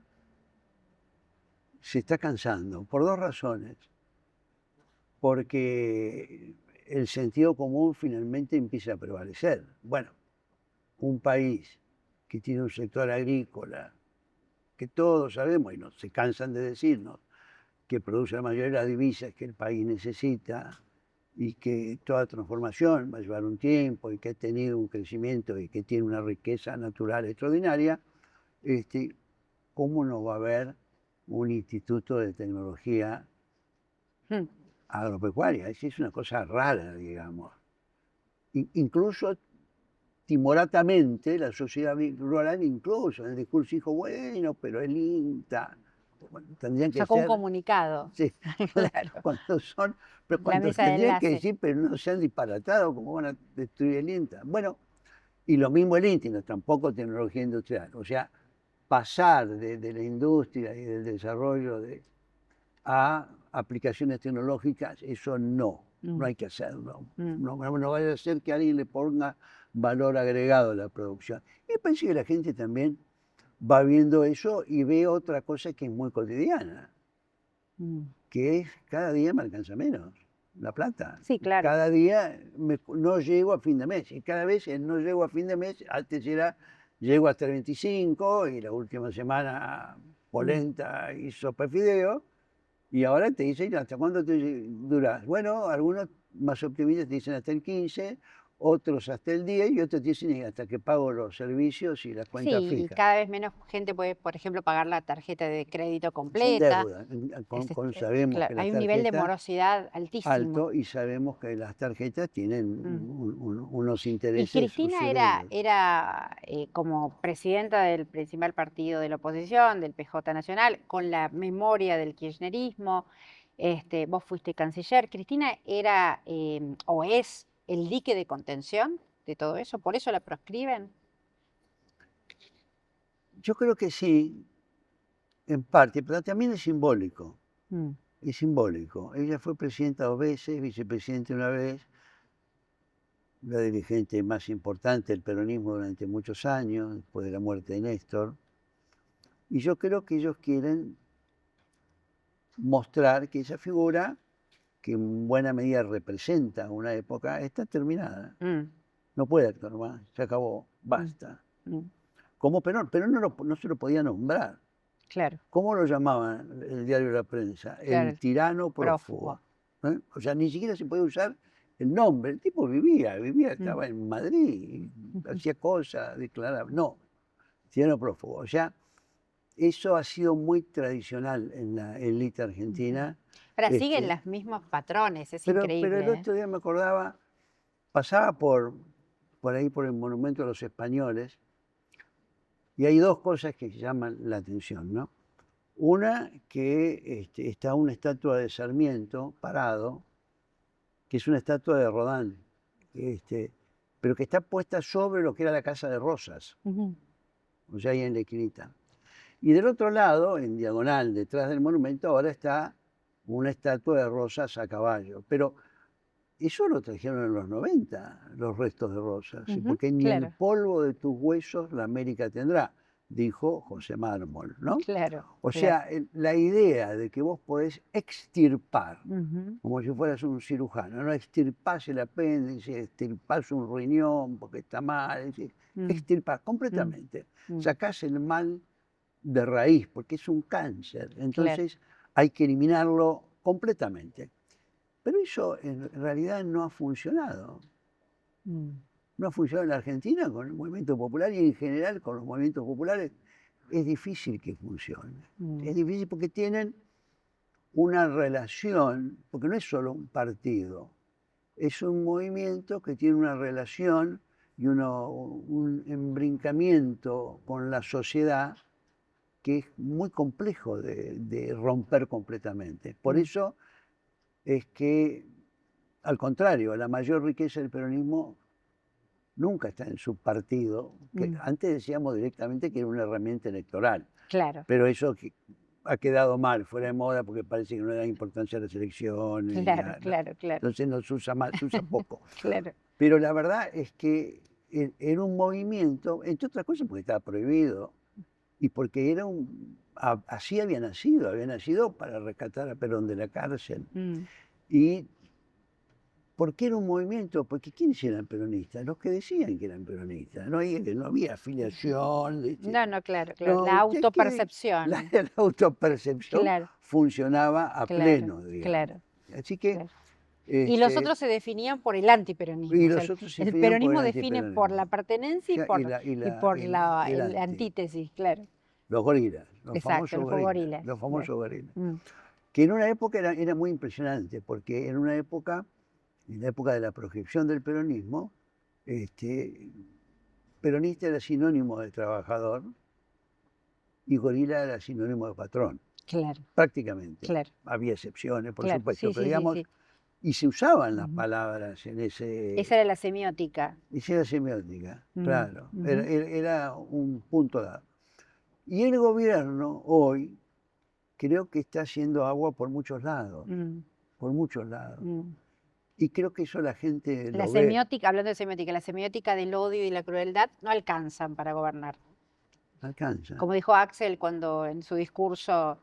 se está cansando, por dos razones. Porque el sentido común finalmente empieza a prevalecer. Bueno, un país que tiene un sector agrícola, que todos sabemos y no se cansan de decirnos, que produce la mayoría de las divisas que el país necesita y que toda transformación va a llevar un tiempo y que ha tenido un crecimiento y que tiene una riqueza natural extraordinaria, ¿cómo no va a haber un instituto de tecnología Mm. agropecuaria? Es una cosa rara, digamos. Incluso timoratamente la sociedad rural, incluso en el discurso dijo, bueno, pero el INTA, bueno, tendrían que Sacó un ser, comunicado. sí, Claro. pero La cuando mesa de tendrían que enlace. decir, pero no se han disparatado, ¿cómo van a destruir el INTA? Bueno, y lo mismo el INTA, no, tampoco tecnología industrial. O sea, pasar de la industria y del desarrollo a aplicaciones tecnológicas, eso no hay que hacerlo. Mm. No vaya a ser que alguien le ponga valor agregado a la producción. Y me parece que la gente también va viendo eso y ve otra cosa que es muy cotidiana, Mm. que es cada día me alcanza menos la plata. Sí, claro. Cada día no llego a fin de mes. Y cada vez el no llego a fin de mes, antes era llego hasta el 25 y la última semana polenta y sopa de fideo. Y ahora te dicen, ¿hasta cuándo te duras? Bueno, algunos más optimistas te dicen hasta el 15, otros hasta el 10 y otros te dicen hasta que pago los servicios y las cuentas Sí, y fijas. cada vez menos gente puede, por ejemplo, pagar la tarjeta de crédito Sin completa. deuda. Es Sabemos claro, que las hay un nivel de tarjetas morosidad altísimo. alto y sabemos que las tarjetas tienen unos Y intereses Cristina usureros. era como presidenta del principal partido de la oposición, del PJ Nacional, con la memoria del kirchnerismo. Vos fuiste canciller. Cristina era o es el dique de contención de todo eso, por eso la proscriben. Yo creo que sí, en parte, pero también es simbólico. Mm. Es simbólico. Ella fue presidenta 2 veces, vicepresidenta una vez, la dirigente más importante del peronismo durante muchos años, después de la muerte de Néstor. Y yo creo que ellos quieren mostrar que esa figura, que en buena medida representa una época, está terminada. Mm. No puede actuar más, se acabó, basta. Mm. Como Perón, Perón no se lo podía nombrar. Claro, ¿Cómo lo llamaban el diario de la prensa? claro, El tirano prófugo. O sea, ni siquiera se puede usar el nombre. El tipo vivía, estaba en Madrid, hacía cosas, declaraba. No, tirano prófugo. O sea, eso ha sido muy tradicional en la élite argentina. Ahora siguen Este, los mismos patrones, es pero el increíble. otro día me acordaba, pasaba por ahí por el Monumento a los Españoles, y hay dos cosas que llaman la atención, ¿no? Una, que está una estatua de Sarmiento parado, que es una estatua de Rodin, pero que está puesta sobre lo que era la Casa de Rosas, Ujú. o sea, ahí en la esquinita. Y del otro lado, en diagonal, detrás del monumento, ahora está una estatua de Rosas a caballo. Pero eso lo trajeron en los 90, los restos de Rosas, ¿sí? Ujú, Porque ni el claro, polvo de tus huesos la América tendrá, dijo José Mármol, ¿no? claro, O claro. sea, la idea de que vos podés extirpar, Ujú, como si fueras un cirujano, no extirpás el apéndice, extirpás un riñón porque está mal, es decir, mm, extirpás completamente, mm, sacás el mal de raíz porque es un cáncer, claro. entonces hay que eliminarlo completamente. Pero eso en realidad no ha funcionado. Mm. No ha funcionado en la Argentina con el movimiento popular y en general con los movimientos populares es difícil que funcione. Mm. Es difícil porque tienen una relación, porque no es solo un partido, es un movimiento que tiene una relación y un embrincamiento con la sociedad que es muy complejo de romper completamente. Por eso es que, al contrario, la mayor riqueza del peronismo nunca está en su partido, que antes decíamos directamente que era una herramienta electoral, Claro, pero eso ha quedado mal, fuera de moda, porque parece que no le da importancia a las elecciones. claro, claro, claro, Entonces no se usa más, se usa poco. claro. Pero la verdad es que era un movimiento, entre otras cosas porque estaba prohibido, y porque así había nacido para rescatar a Perón de la cárcel. Mm. Y ¿por qué era un movimiento? Porque ¿quiénes eran peronistas? Los que decían que eran peronistas. No había afiliación. ¿Viste? No, claro, claro. No, La es que autopercepción. La autopercepción Claro, funcionaba a claro, pleno, digamos. claro, Así que... claro. Y los este, otros se definían por el antiperonismo. y O sea, los otros se el definían por peronismo el define por antiperonismo. la pertenencia y Ya, por, y la- y y la- por y la el el anti. antítesis, claro. Los gorilas, los Exacto, famosos los gorilas. gorilas, Los famosos gorilas. Mm. Que en una época era muy impresionante, porque en la época de la proyección del peronismo, peronista era sinónimo de trabajador y gorila era sinónimo de patrón, Claro, prácticamente. claro, Había excepciones, por claro. supuesto, Sí, pero sí, sí, digamos, sí. y se usaban las Ujú. palabras en ese... Esa era la semiótica. Esa era semiótica, Mm, claro, ujú. era un punto dado. Y el gobierno hoy creo que está haciendo agua por muchos lados, Mm, por muchos lados. mm. Y creo que eso la gente La lo ve. semiótica, hablando de semiótica, la semiótica del odio y la crueldad no alcanzan para gobernar. Alcanza. Como dijo Axel cuando en su discurso,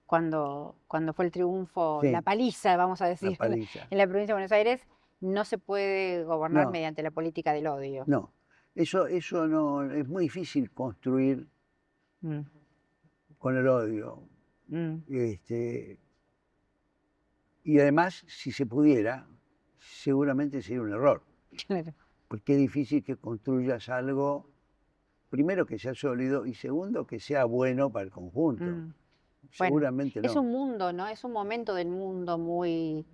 cuando fue el triunfo, Sí. la paliza, vamos a La decir, paliza. en la provincia de Buenos Aires, no se puede gobernar No. mediante la política del odio. No, eso no, es muy difícil construir Mm, con el odio. mm, Y además, si se pudiera, seguramente sería un error. claro. Porque es difícil que construyas algo, primero que sea sólido y segundo que sea bueno para el conjunto. Mm. Bueno, Seguramente es no. un mundo, ¿no? Es un momento del mundo muy,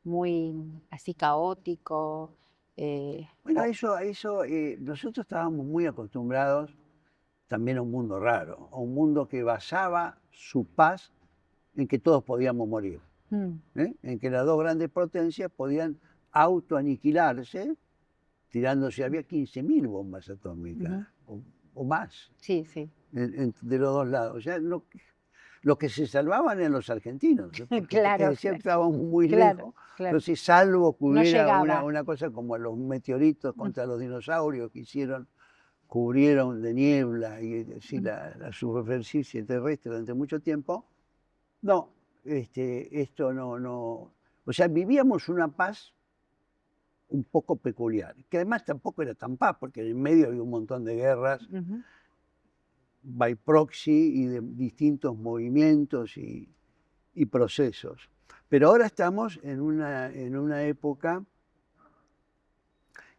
muy así caótico. Bueno, nosotros estábamos muy acostumbrados también a un mundo raro, a un mundo que basaba su paz en que todos podíamos morir, en que las dos grandes potencias podían autoaniquilarse tirándose, había 15.000 bombas atómicas o más Sí, sí. de los dos lados. O sea, los que se salvaban eran los argentinos, ¿no? Porque Claro, decía que claro. estábamos muy Claro, lejos. claro. Entonces, salvo que No hubiera llegaba. una cosa como los meteoritos contra los dinosaurios que cubrieron de niebla y así la superficie terrestre durante mucho tiempo, no, esto no. O sea, vivíamos una paz un poco peculiar, que además tampoco era tan paz, porque en el medio había un montón de guerras Ujú. by proxy y de distintos movimientos y procesos. Pero ahora estamos en una época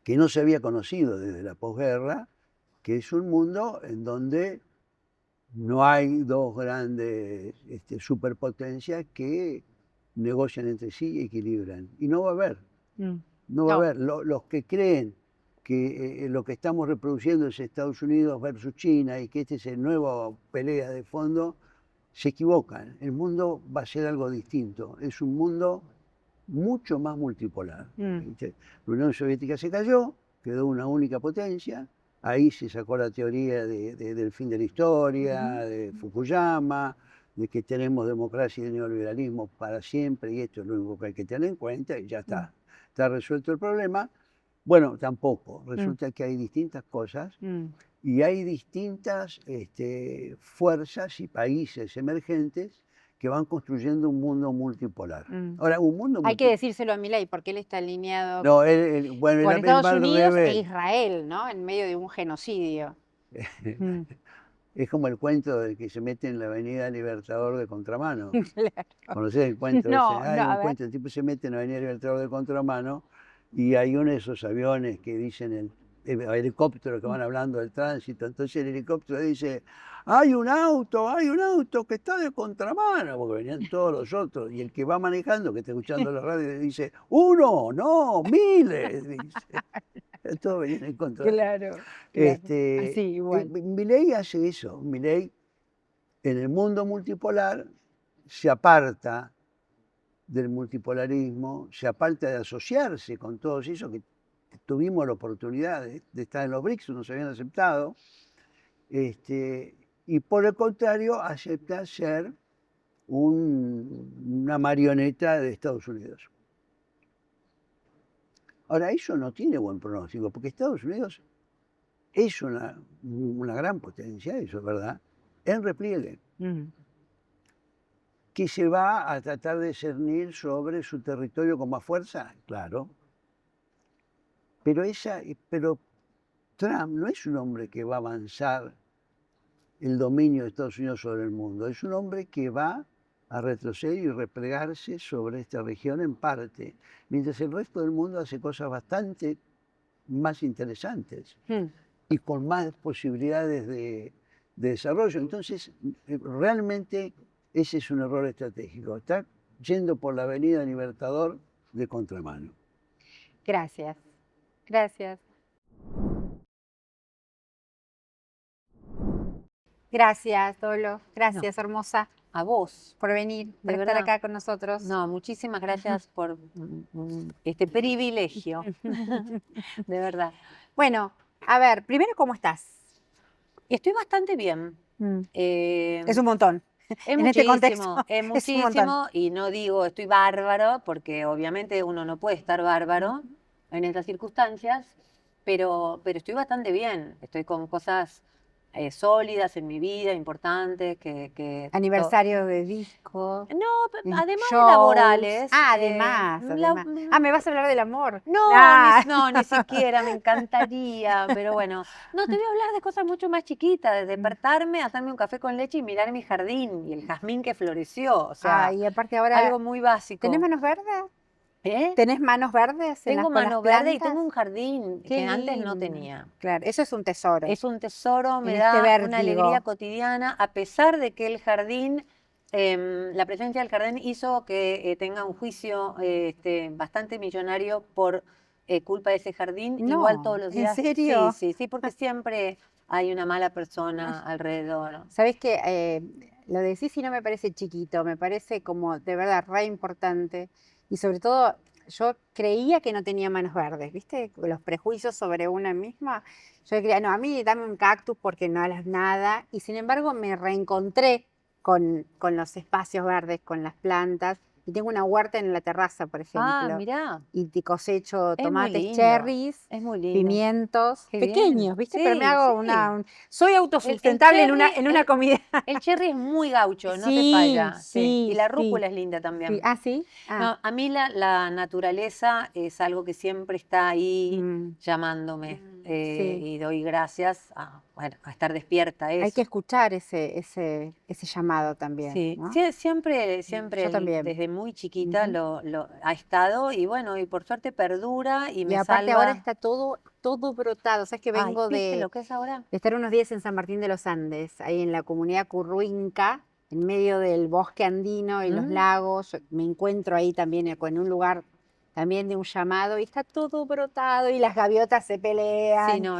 que no se había conocido desde la posguerra, que es un mundo en donde no hay dos grandes superpotencias que negocian entre sí y equilibran. Y no va a haber. Mm. No va a No. haber. Los que creen que lo que estamos reproduciendo es Estados Unidos versus China y que esta es la nueva pelea de fondo, se equivocan. El mundo va a ser algo distinto. Es un mundo mucho más multipolar. La Unión Soviética se cayó, quedó una única potencia. Ahí se sacó la teoría del fin de la historia, de Fukuyama, de que tenemos democracia y neoliberalismo para siempre, y esto es lo único que hay que tener en cuenta, y ya está. Está resuelto el problema. Bueno, tampoco. Resulta que hay distintas cosas y hay distintas fuerzas y países emergentes que van construyendo un mundo multipolar. Ahora, un mundo Hay que decírselo a Milei porque él está alineado No, bueno, con él Estados va al Unidos e revés. Israel, ¿no? En medio de un genocidio. Es como el cuento de que se mete en la avenida Libertador de contramano. Claro. ¿Conocés el cuento No, ese? Hay no, a un ver. cuento, el tipo se mete en la avenida Libertador de contramano y hay uno de esos aviones que dicen helicópteros que van hablando del tránsito. Entonces el helicóptero dice, hay un auto que está de contramano, porque venían todos los otros. Y el que va manejando, que está escuchando la radio, dice, uno, no, miles, dice. Todos venían en contra. Claro. Así, igual. Milei hace eso. Milei, en el mundo multipolar, se aparta del multipolarismo, se aparta de asociarse con todos esos que tuvimos la oportunidad de estar en los BRICS, nos habían aceptado, y por el contrario acepta ser una marioneta de Estados Unidos. Ahora, eso no tiene buen pronóstico, porque Estados Unidos es una gran potencia, eso es verdad, en repliegue, que se va a tratar de cernir sobre su territorio con más fuerza, claro. Pero Trump no es un hombre que va a avanzar el dominio de Estados Unidos sobre el mundo, es un hombre que va a retroceder y replegarse sobre esta región en parte, mientras el resto del mundo hace cosas bastante más interesantes y con más posibilidades de desarrollo. Entonces, realmente ese es un error estratégico, está yendo por la avenida Libertador de contramano. Gracias. Gracias. Gracias, Dolo. Gracias, hermosa, A vos. por venir, por De estar verdad. acá con nosotros. No, muchísimas gracias por este privilegio. De verdad. Bueno, a ver, primero, ¿cómo estás? Estoy bastante bien. Es un montón. Es en este muchísimo, contexto, es es un montón. muchísimo, y no digo estoy bárbaro, porque obviamente uno no puede estar bárbaro en estas circunstancias, pero estoy bastante bien, estoy con cosas sólidas en mi vida, importantes, que Aniversario de disco. No, además de shows. laborales. Además. Ah, ¿me vas a hablar del amor? No, Ah. ni siquiera, me encantaría, pero bueno. No, te voy a hablar de cosas mucho más chiquitas, de despertarme, hacerme un café con leche y mirar mi jardín y el jazmín que floreció. O sea, Y aparte ahora, algo muy básico. ¿tenés manos verdes? ¿Eh? ¿Tenés manos verdes? Tengo con las manos verdes y plantas? tengo un jardín Qué que antes no lindo. tenía. Claro, eso es un tesoro. Es un tesoro, me En da este una vértigo. alegría cotidiana, a pesar de que el jardín, la presencia del jardín hizo que tenga un juicio bastante millonario por culpa de ese jardín. No, Igual todos los ¿en días. serio? Sí, porque siempre hay una mala persona alrededor. ¿Sabés qué? Lo decís y no me parece chiquito, me parece como de verdad re importante. Y sobre todo, yo creía que no tenía manos verdes, ¿viste? Los prejuicios sobre una misma. Yo creía, no, a mí dame un cactus porque no hagas nada. Y sin embargo me reencontré con los espacios verdes, con las plantas. Y tengo una huerta en la terraza, por ejemplo. Ah, mirá. Y te cosecho Es muy tomates, lindo. cherries, Es muy lindo. pimientos, Qué pequeños, bien. ¿viste? Sí, Pero me hago sí. soy autosustentable en una comida. El cherry es muy gaucho, no te Sí, falla. sí, Y la sí. rúcula es linda también. Sí. ¿Ah, sí? Ah. No, a mí la naturaleza es algo que siempre está ahí llamándome sí. y doy gracias a estar despierta a eso. Hay que escuchar ese llamado también. Sí, ¿no? siempre Yo también. desde muy chiquita lo ha estado y bueno, y por suerte perdura y Y me aparte salva. ahora está todo brotado. ¿Sabes que vengo Ay, ¿viste de lo que es ahora? estar unos días en San Martín de los Andes, ahí en la comunidad curruinca, en medio del bosque andino y los lagos? Me encuentro ahí también en un lugar también de un llamado y está todo brotado y las gaviotas se pelean. Sí, no,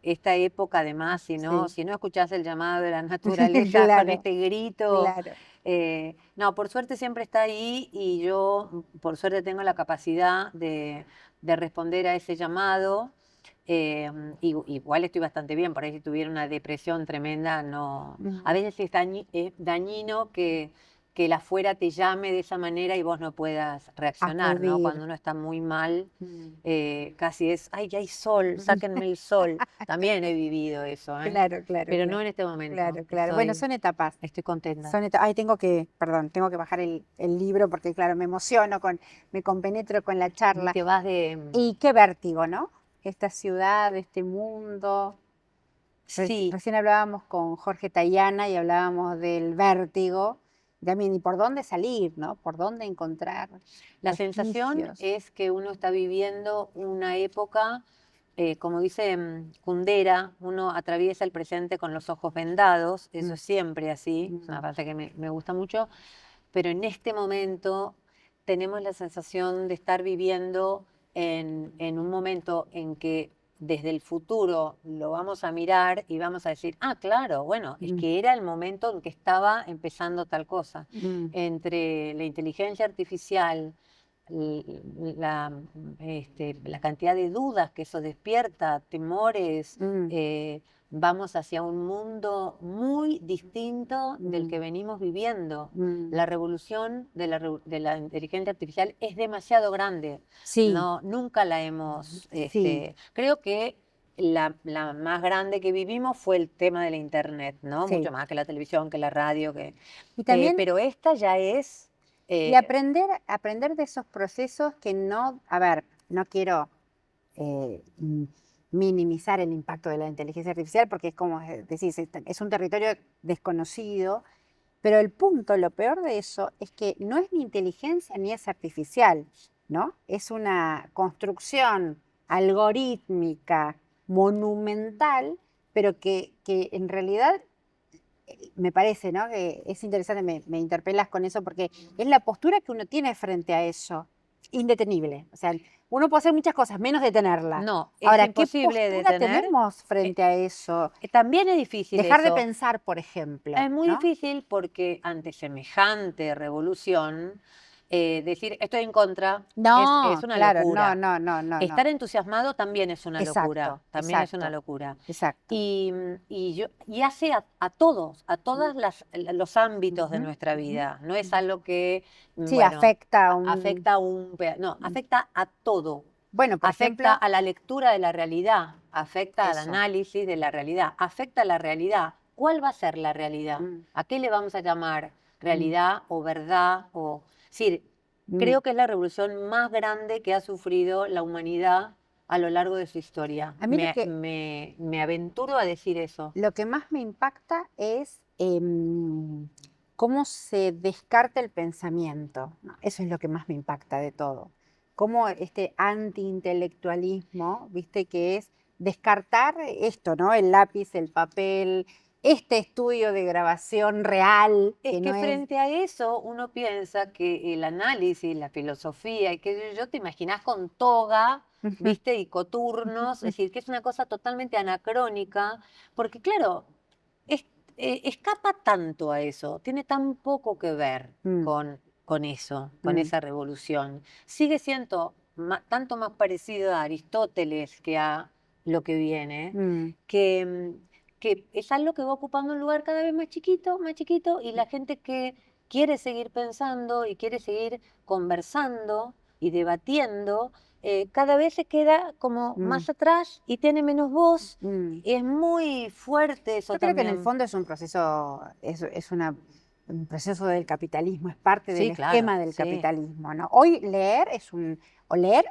esta época además, si no escuchás el llamado de la naturaleza con Claro, este grito, claro. no, por suerte siempre está ahí y yo por suerte tengo la capacidad de responder a ese llamado. Igual estoy bastante bien, por ahí si tuviera una depresión tremenda, no. A veces es dañino que el afuera te llame de esa manera y vos no puedas reaccionar, ¿no? Acudir. Cuando uno está muy mal, casi es, ay, ya hay sol, sáquenme el sol. También he vivido eso, ¿eh? Claro, Pero claro. no en este momento. Claro. Bueno, son etapas. Estoy contenta. Ay, tengo que bajar el libro porque, claro, me emociono, me compenetro con la charla. Te vas de... Y qué vértigo, ¿no? Esta ciudad, este mundo. Sí. Recién hablábamos con Jorge Tayana y hablábamos del vértigo. también, ¿y por dónde salir, no? ¿Por dónde encontrar La sensación resquicios? es que uno está viviendo una época, como dice Kundera, uno atraviesa el presente con los ojos vendados, eso es siempre así, es una frase que me gusta mucho, pero en este momento tenemos la sensación de estar viviendo en un momento en que desde el futuro lo vamos a mirar y vamos a decir, ah, claro, bueno, es que era el momento en que estaba empezando tal cosa. Entre la inteligencia artificial, la cantidad de dudas que eso despierta, temores, vamos hacia un mundo muy distinto del que venimos viviendo. La revolución de la inteligencia artificial es demasiado grande. Sí, No, nunca la hemos... sí, creo que la más grande que vivimos fue el tema de la internet, ¿no? sí. Mucho más que la televisión, que la radio, Y también pero esta ya es... y aprender de esos procesos que no, a ver, no quiero minimizar el impacto de la inteligencia artificial porque es como decís, es un territorio desconocido, pero el punto, lo peor de eso es que no es ni inteligencia ni es artificial, ¿no? Es una construcción algorítmica, monumental, pero que en realidad me parece, ¿no? Que es interesante, me interpelas con eso, porque es la postura que uno tiene frente a eso, indetenible. O sea, uno puede hacer muchas cosas, menos detenerla. No, es Ahora, ¿qué imposible postura detener. tenemos frente a eso? También es difícil Dejar de eso. pensar, por ejemplo. Es muy ¿no? difícil porque ante semejante revolución, decir estoy en contra No, es una claro, locura. no. Estar entusiasmado también es una locura. Exacto, También es una exacto. locura. Exacto. Y hace a todos los ámbitos de nuestra vida. No es algo que Sí, bueno, afecta a un... afecta a un no, afecta a todo. Bueno, por Afecta ejemplo, a la lectura de la realidad, afecta al Eso. análisis de la realidad, afecta a la realidad. ¿Cuál va a ser la realidad? Mm. ¿A qué le vamos a llamar? ¿Realidad o verdad? Es decir, Mm. creo que es la revolución más grande que ha sufrido la humanidad a lo largo de su historia. A mí Me aventuro a decir eso. lo que más me impacta es cómo se descarta el pensamiento, ¿no? Eso es lo que más me impacta de todo. Cómo este antiintelectualismo, viste, que es descartar esto, ¿no? El lápiz, el papel, este estudio de grabación real. Es no que frente a eso uno piensa que el análisis, la filosofía, y que yo te imaginás con toga, ¿viste? Y coturnos, es decir, que es una cosa totalmente anacrónica, porque claro, escapa tanto a eso, tiene tan poco que ver con eso, con esa revolución. Sigue siendo tanto más parecido a Aristóteles que a lo que viene, que es algo que va ocupando un lugar cada vez más chiquito, y la gente que quiere seguir pensando y quiere seguir conversando y debatiendo, cada vez se queda como más atrás y tiene menos voz. Y es muy fuerte eso Yo creo que también. en el fondo es un proceso, un proceso del capitalismo, es parte del esquema del capitalismo, ¿no? Hoy leer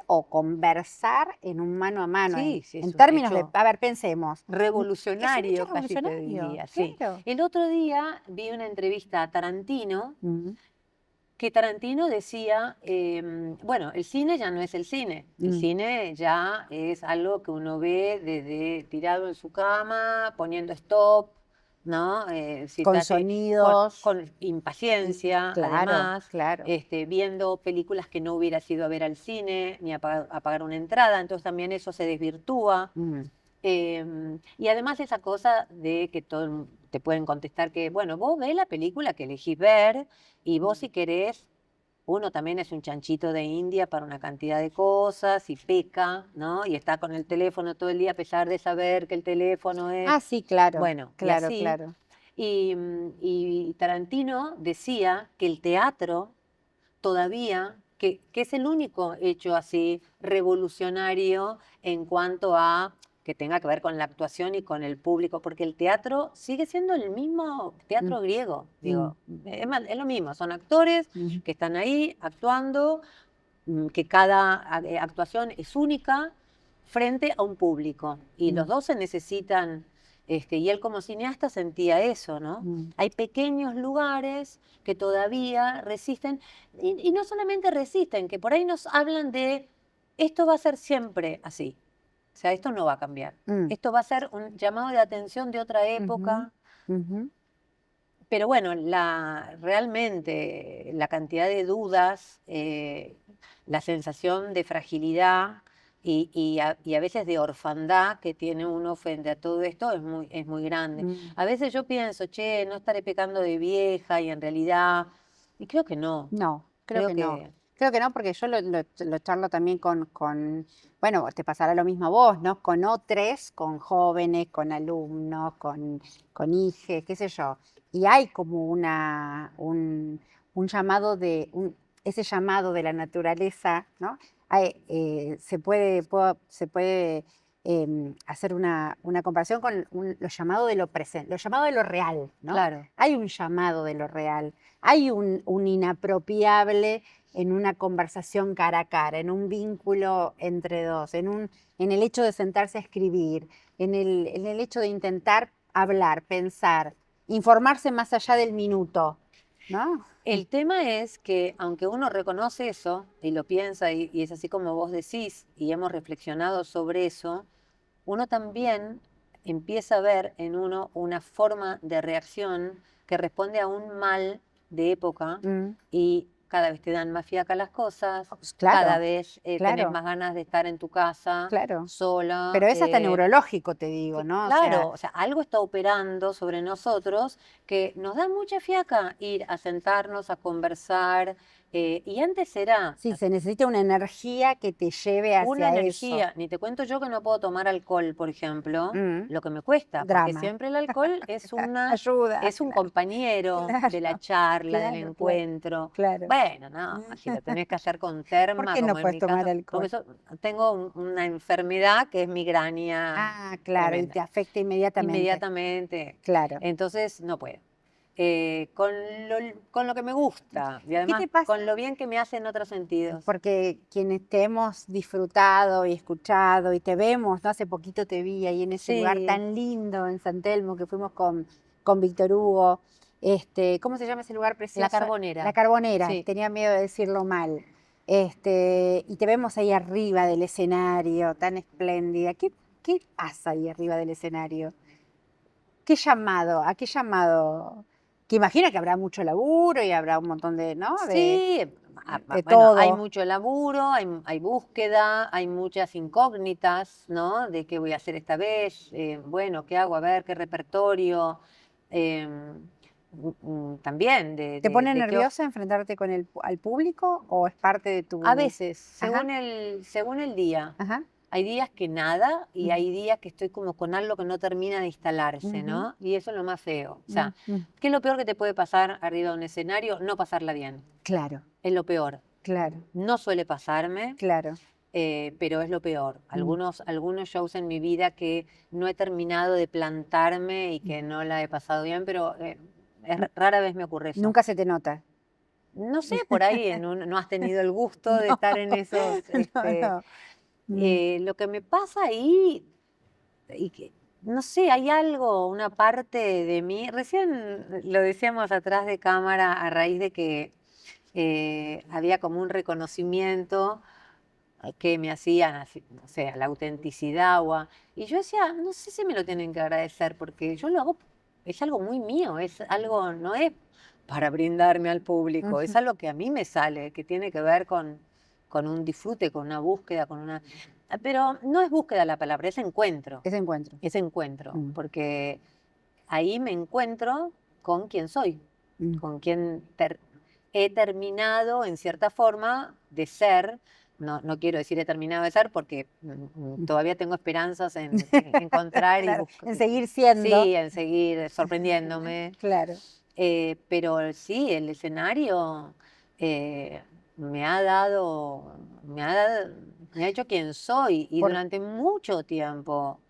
o conversar en un mano a mano, Sí, sí, en es un términos de, hecho a ver, pensemos. revolucionario, Es un hecho casi te revolucionario, diría. Sí. claro. El otro día vi una entrevista a Tarantino, que Tarantino decía, bueno, el cine ya no es el cine, el cine ya es algo que uno ve desde tirado en su cama, poniendo stop, ¿no? Con sonidos. Con impaciencia, Claro, además, claro. Viendo películas que no hubiera sido a ver al cine, ni a pagar una entrada, entonces también eso se desvirtúa. Y además esa cosa de que te pueden contestar que, bueno, vos ves la película que elegís ver y vos si querés, uno también es un chanchito de India para una cantidad de cosas y peca, ¿no? Y está con el teléfono todo el día a pesar de saber que el teléfono es... Ah, sí, claro. Bueno, claro, y así. claro. Y Tarantino decía que el teatro todavía, que es el único hecho así revolucionario en cuanto a que tenga que ver con la actuación y con el público, porque el teatro sigue siendo el mismo teatro griego, digo, es lo mismo, son actores que están ahí actuando, que cada actuación es única frente a un público, y los dos se necesitan Y él como cineasta sentía eso, ¿no? Hay pequeños lugares que todavía resisten, y no solamente resisten, que por ahí nos hablan de esto va a ser siempre así. O sea, esto no va a cambiar. Esto va a ser un llamado de atención de otra época. Pero bueno, realmente la cantidad de dudas, la sensación de fragilidad y a veces de orfandad que tiene uno frente a todo esto es muy grande. A veces yo pienso, che, no estaré pecando de vieja y en realidad, y creo que no. No, creo que no. Creo que no, porque yo lo charlo también bueno, te pasará lo mismo a vos, ¿no? Con otros, con jóvenes, con alumnos, con hijes, qué sé yo. Y hay como un llamado ese llamado de la naturaleza, ¿no? Se puede hacer una comparación con lo llamado de lo presente, lo llamado de lo real, ¿no? Claro. Hay un llamado de lo real, hay un inapropiable en una conversación cara a cara, en un vínculo entre dos, en el hecho de sentarse a escribir, en el hecho de intentar hablar, pensar, informarse más allá del minuto, ¿no? El tema es que aunque uno reconoce eso y lo piensa y es así como vos decís y hemos reflexionado sobre eso, uno también empieza a ver en uno una forma de reacción que responde a un mal de época y cada vez te dan más fiaca las cosas, Claro, cada vez claro. tenés más ganas de estar en tu casa, Claro. sola. Pero es hasta neurológico, te digo, ¿no? Claro, o sea, algo está operando sobre nosotros que nos da mucha fiaca ir a sentarnos, a conversar, y antes era Sí, se necesita una energía que te lleve hacia una eso. energía. Ni te cuento yo que no puedo tomar alcohol, por ejemplo, lo que me cuesta, Drama. porque siempre el alcohol es Ayuda, es un compañero de la charla, del encuentro. Claro. Bueno, no, si lo tenés que hacer con terma, ¿Por qué como no en puedes mi tomar caso, alcohol? porque tengo una enfermedad que es migraña. Ah, claro, y tremenda. te afecta inmediatamente. Inmediatamente. Claro. Entonces no puedo. Con lo que me gusta y además te pasa? con lo bien que me hace en otros sentidos. Porque quienes te hemos disfrutado y escuchado y te vemos, ¿no? Hace poquito te vi ahí en ese Sí. lugar tan lindo en San Telmo que fuimos con Víctor Hugo. ¿Cómo se llama ese lugar precioso? La Carbonera. La Carbonera, Sí. tenía miedo de decirlo mal. Y te vemos ahí arriba del escenario, tan espléndida. ¿Qué pasa ahí arriba del escenario? ¿Qué llamado? ¿A qué llamado? Que imagino que habrá mucho laburo y habrá un montón de, ¿no? Sí, de bueno, todo. hay mucho laburo, hay búsqueda, hay muchas incógnitas, ¿no? De qué voy a hacer esta vez, bueno, qué hago, a ver, qué repertorio. También ¿Te pone nerviosa enfrentarte al público o es parte de tu...? A veces, Ajá. según el día. Ajá. Hay días que nada y Ujú. hay días que estoy como con algo que no termina de instalarse, ¿no? Y eso es lo más feo. O sea, ¿qué es lo peor que te puede pasar arriba de un escenario? No pasarla bien. Claro, Es lo peor. claro, No suele pasarme, claro. pero es lo peor. Algunos shows en mi vida que no he terminado de plantarme y que no la he pasado bien, pero rara vez me ocurre eso. Nunca se te nota. No sé, por ahí no has tenido el gusto de estar en esos... No. Lo que me pasa ahí, y que, no sé, hay algo, una parte de mí, recién lo decíamos atrás de cámara a raíz de que había como un reconocimiento que me hacían, así, no sé, a la autenticidad y yo decía, no sé si me lo tienen que agradecer porque yo lo hago, es algo muy mío, es algo, no es para brindarme al público, es algo que a mí me sale, que tiene que ver con un disfrute, con una búsqueda, Pero no es búsqueda la palabra, es encuentro. Ese encuentro. Es encuentro, porque ahí me encuentro con quien soy, con quien he terminado en cierta forma de ser. No quiero decir he terminado de ser porque todavía tengo esperanzas en encontrar Claro, y en seguir siendo. Sí, en seguir sorprendiéndome. Claro. Pero sí, el escenario me ha hecho quien soy y durante mucho tiempo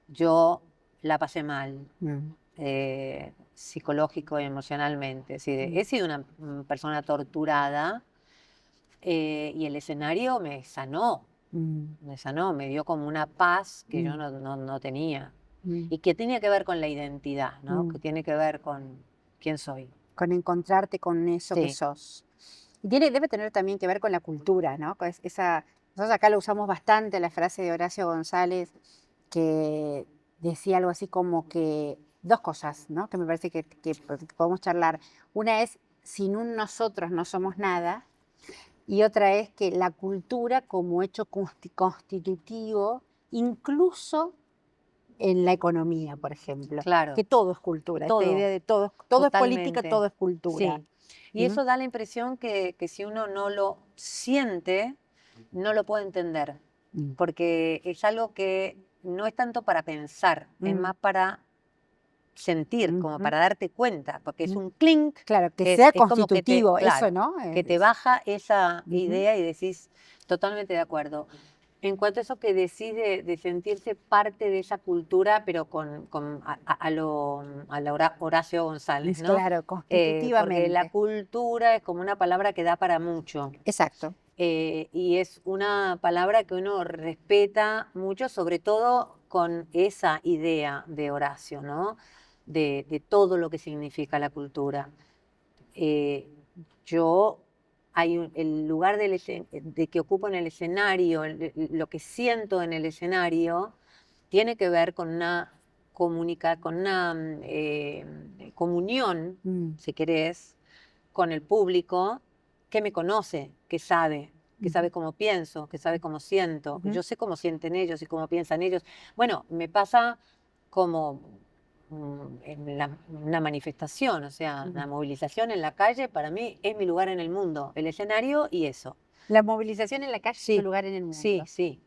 yo la pasé mal, psicológico y emocionalmente. Sí, he sido una persona torturada y el escenario me sanó, me dio como una paz que yo no tenía. y que tiene que ver con la identidad, ¿no? Mm. Que tiene que ver con quién soy. Con encontrarte con eso que Sí. sos. Y debe tener también que ver con la cultura, ¿no? Nosotros acá lo usamos bastante, la frase de Horacio González, que decía algo así como que, dos cosas, ¿no? Que me parece que podemos charlar. Una es, sin un nosotros no somos nada, y otra es que la cultura como hecho constitutivo, incluso en la economía, por ejemplo. Claro. Que todo es cultura, esta Todo. idea de todo es política, Totalmente. todo es cultura. Sí. Y eso da la impresión que si uno no lo siente, no lo puede entender. Mm. Porque es algo que no es tanto para pensar, es Mm. más para sentir, como Ujú. para darte cuenta, porque es un clink, Claro, que es sea como que constitutivo, claro, eso, ¿no? que te baja esa Ujú. idea y decís, totalmente de acuerdo. En cuanto a eso que decís de sentirse parte de esa cultura, pero a la Horacio González, ¿no? Claro, Porque la constitutivamente. cultura es como una palabra que da para mucho. Exacto. Y es una palabra que uno respeta mucho, sobre todo con esa idea de Horacio, ¿no? De todo lo que significa la cultura. El lugar de que ocupo en el escenario, lo que siento en el escenario, tiene que ver con una comunión, si querés, con el público que me conoce, que sabe cómo pienso, que sabe cómo siento. Yo sé cómo sienten ellos y cómo piensan ellos. Bueno, me pasa como en una manifestación, o sea, la movilización en la calle para mí es mi lugar en el mundo, el escenario y eso. La movilización en la calle Sí, es tu lugar en el mundo. Sí, sí.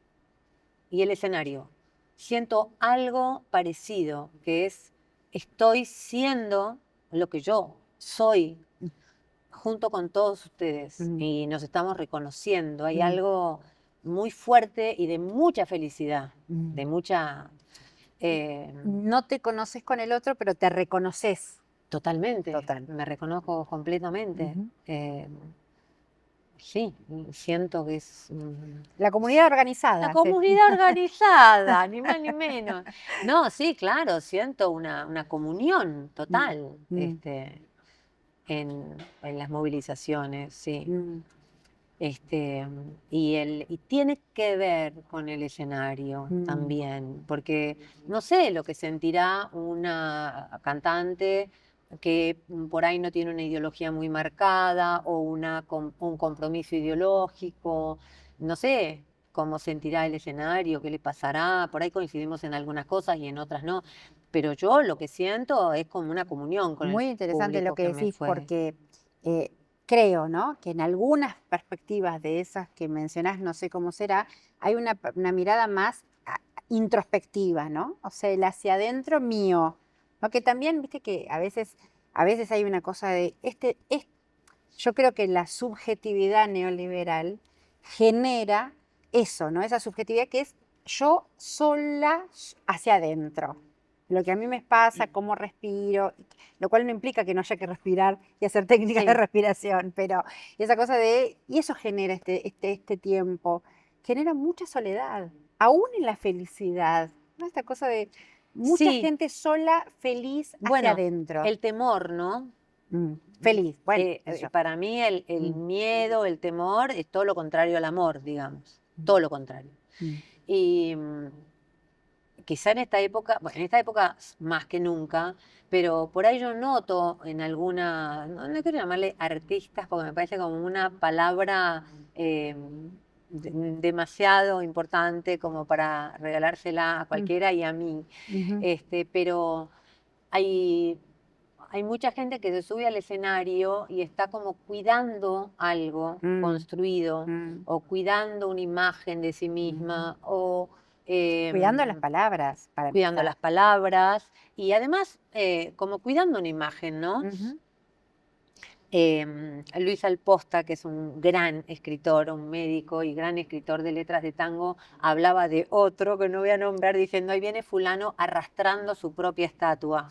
Y el escenario. Siento algo parecido, que es, estoy siendo lo que yo soy junto con todos ustedes y nos estamos reconociendo. Hay algo muy fuerte y de mucha felicidad, de mucha... No te conoces con el otro, pero te reconoces. Totalmente, Total. me reconozco completamente. Sí, siento que es... La comunidad organizada. La comunidad organizada, ni más ni menos. No, sí, claro, siento una comunión total en las movilizaciones, sí. Y tiene que ver con el escenario también, porque no sé lo que sentirá una cantante que por ahí no tiene una ideología muy marcada o un compromiso ideológico, no sé cómo sentirá el escenario, qué le pasará, por ahí coincidimos en algunas cosas y en otras no, pero yo lo que siento es como una comunión con Muy el interesante lo público que me decís, fue. porque creo, ¿no? Que en algunas perspectivas de esas que mencionás, no sé cómo será, hay una mirada más introspectiva, ¿no? O sea, el hacia adentro mío, ¿no? Que también, viste que a veces hay una cosa de, yo creo que la subjetividad neoliberal genera eso, ¿no? Esa subjetividad que es yo sola hacia adentro. Lo que a mí me pasa, cómo respiro, lo cual no implica que no haya que respirar y hacer técnicas de respiración, pero esa cosa y eso genera este tiempo, genera mucha soledad, aún en la felicidad, ¿no? Esta cosa de mucha gente sola, feliz hacia adentro. El temor, ¿no? Feliz, bueno. Para mí el miedo, el temor es todo lo contrario al amor, digamos, todo lo contrario. Y quizá en esta época más que nunca, pero por ahí yo noto en alguna, no quiero llamarle artistas porque me parece como una palabra demasiado importante como para regalársela a cualquiera y a mí, pero hay mucha gente que se sube al escenario y está como cuidando algo construido o cuidando una imagen de sí misma o cuidando las palabras. Cuidando las palabras y además como cuidando una imagen, ¿no? Luis Alposta, que es un gran escritor, un médico y gran escritor de letras de tango, hablaba de otro que no voy a nombrar diciendo, ahí viene fulano arrastrando su propia estatua.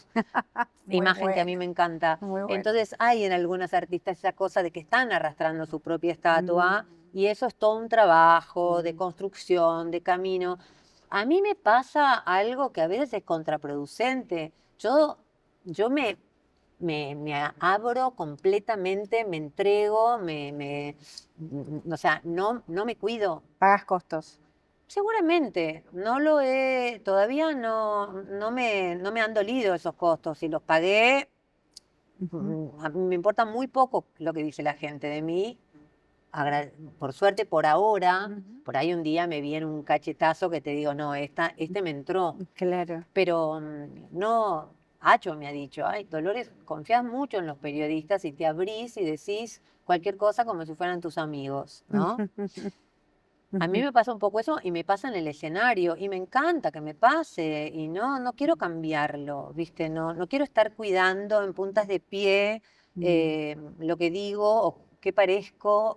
Imagen que a mí me encanta. Entonces hay en algunos artistas esa cosa de que están arrastrando su propia estatua y eso es todo un trabajo de construcción, de camino. A mí me pasa algo que a veces es contraproducente. Yo me abro completamente, me entrego, o sea, no me cuido. Pagas costos. Seguramente, todavía no me han dolido esos costos. Si los pagué, a mí me importa muy poco lo que dice la gente de mí. Por suerte, por ahora, por ahí un día me viene un cachetazo que te digo, no, este me entró. Claro. Pero no, Acho me ha dicho, ay, Dolores, confías mucho en los periodistas y te abrís y decís cualquier cosa como si fueran tus amigos, ¿no? A mí me pasa un poco eso y me pasa en el escenario y me encanta que me pase y no quiero cambiarlo, ¿viste? No quiero estar cuidando en puntas de pie lo que digo o qué parezco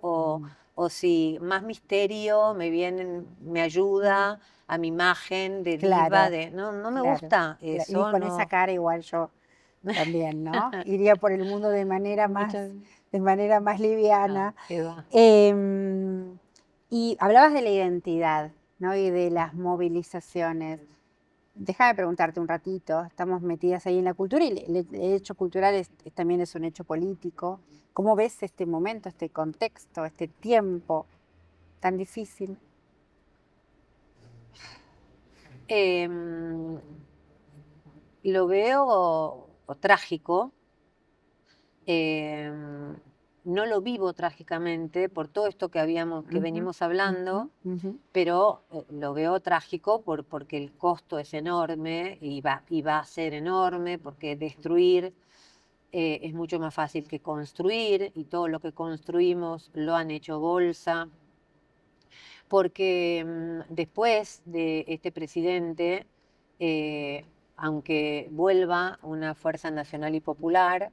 o si más misterio me ayuda a mi imagen de diva, Claro, no me claro, gusta Y eso, con esa no. cara igual yo también, ¿no? Iría por el mundo de manera más liviana. Qué va. Y hablabas de la identidad, ¿no? Y de las movilizaciones. Déjame preguntarte un ratito, estamos metidas ahí en la cultura y el hecho cultural también es un hecho político. ¿Cómo ves este momento, este contexto, este tiempo tan difícil? Lo veo trágico. No lo vivo trágicamente por todo esto que venimos hablando, pero lo veo trágico porque el costo es enorme y va a ser enorme, porque destruir es mucho más fácil que construir y todo lo que construimos lo han hecho bolsa. Porque después de este presidente, aunque vuelva una fuerza nacional y popular,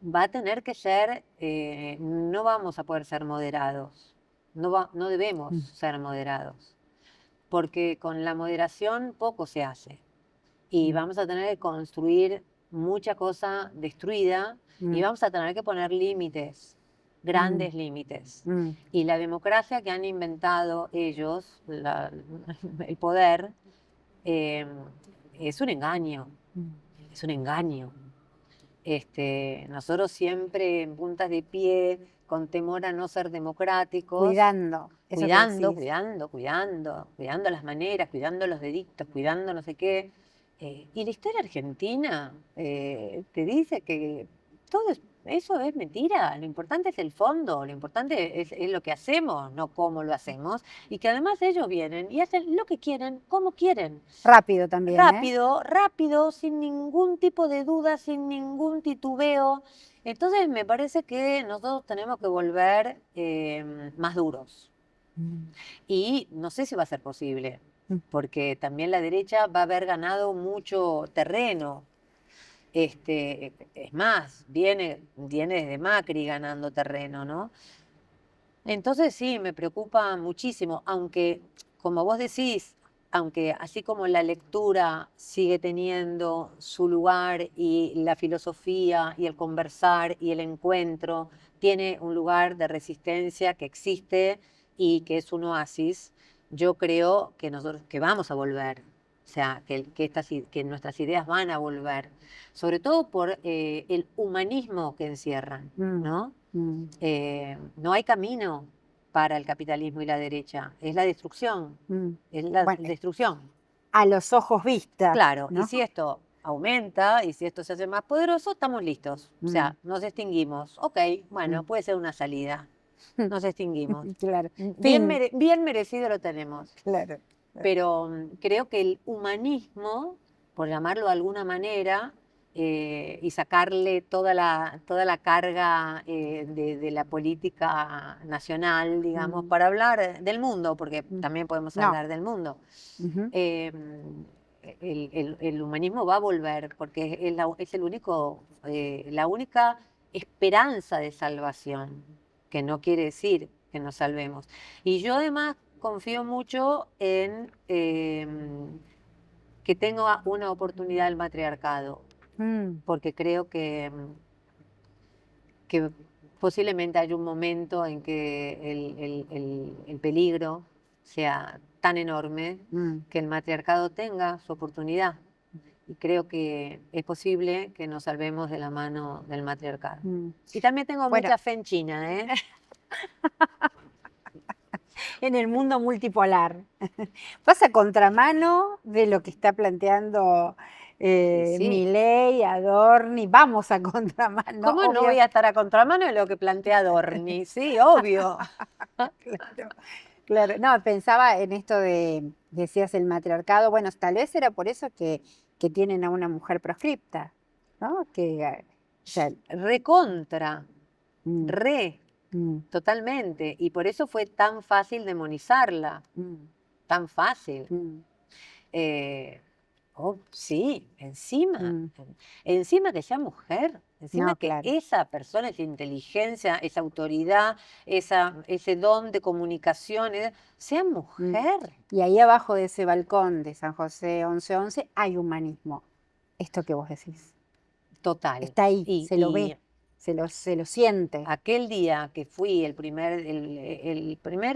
va a tener que ser, no vamos a poder ser moderados, no debemos ser moderados, porque con la moderación poco se hace y vamos a tener que construir mucha cosa destruida y vamos a tener que poner límites, grandes límites. Y la democracia que han inventado ellos, el poder, es un engaño, es un engaño. Nosotros siempre en puntas de pie, con temor a no ser democráticos. Cuidando Cuidando las maneras, cuidando los deditos, cuidando no sé qué. Y la historia argentina te dice que eso es mentira. Lo importante es el fondo, lo importante es lo que hacemos, no cómo lo hacemos. Y que además ellos vienen y hacen lo que quieren, como quieren. Rápido también, Rápido, sin ningún tipo de duda, sin ningún titubeo. Entonces me parece que nosotros tenemos que volver más duros. Y no sé si va a ser posible, porque también la derecha va a haber ganado mucho terreno. Es más, viene desde Macri ganando terreno, ¿no? Entonces sí, me preocupa muchísimo, aunque, como vos decís, aunque así como la lectura sigue teniendo su lugar y la filosofía y el conversar y el encuentro tiene un lugar de resistencia que existe y que es un oasis, yo creo que nosotros que vamos a volver, o sea, que nuestras ideas van a volver, sobre todo por el humanismo que encierran, ¿no? No hay camino para el capitalismo y la derecha, es la destrucción, es la destrucción. A los ojos vistas. Claro, ¿no? y si esto aumenta y si esto se hace más poderoso, estamos listos. O sea, nos extinguimos. Ok, bueno, puede ser una salida. Nos extinguimos. Claro. Bien merecido lo tenemos. Claro. Pero creo que el humanismo, por llamarlo de alguna manera, y sacarle toda la carga de la política nacional, digamos, para hablar del mundo, porque también podemos hablar del mundo. El humanismo va a volver, porque es el único, la única esperanza de salvación, que no quiere decir que nos salvemos. Y yo además confío mucho en que tenga una oportunidad el matriarcado, porque creo que Posiblemente haya un momento en que el peligro sea tan enorme que el matriarcado tenga su oportunidad. Y creo que es posible que nos salvemos de la mano del matriarcado. Y también tengo Bueno. mucha fe en China, ¿eh? En el mundo multipolar. Vas a contramano de lo que está planteando Sí. Milei, Adorni. Vamos a contramano. ¿Cómo no obvio. voy a estar a contramano de lo que plantea Adorni? Sí, obvio. Claro, claro. No, pensaba en esto decías el matriarcado. Bueno, tal vez era por eso que tienen a una mujer proscripta, ¿no? Que, o sea, Recontra, mm, mm, totalmente. Y por eso fue tan fácil demonizarla, mm, tan fácil. mm, Sí, encima, mm. encima que sea mujer, encima No, que claro. esa persona, esa inteligencia, esa autoridad, ese don de comunicación, sea mujer. Y ahí abajo de ese balcón de San José 1111 hay humanismo. Esto que vos decís. Total. Está ahí, Y- se lo y ve, se lo siente. Aquel día que fui, el primer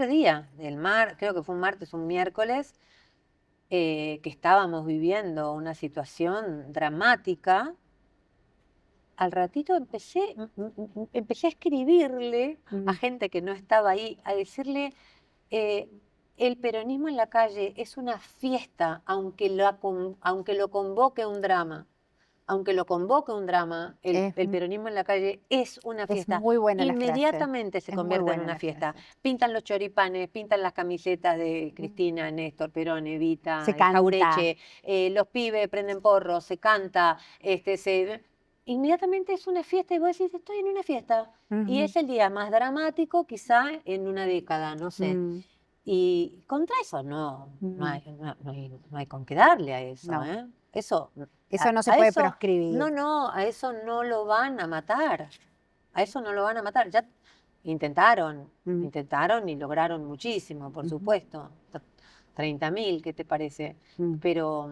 día del creo que fue un martes, un miércoles, que estábamos viviendo una situación dramática, al ratito empecé a escribirle a gente que no estaba ahí, a decirle, el peronismo en la calle es una fiesta, aunque lo convoque un drama. Aunque lo convoque un drama, el peronismo en la calle es una Es fiesta. muy buena la frase. Inmediatamente se Es muy convierte en buena una la fiesta. frase. Pintan los choripanes, pintan las camisetas de Cristina, Néstor, Perón, Evita, Se canta. Jaureche, los pibes prenden porros, se canta, inmediatamente es una fiesta y vos decís, estoy en una fiesta. Y es el día más dramático quizá en una década, no sé. Y contra eso no hay con qué darle a eso, No. ¿eh? Eso no se puede proscribir. No, a eso no lo van a matar. A eso no lo van a matar. Ya intentaron y lograron muchísimo, por supuesto. 30.000, ¿qué te parece? Pero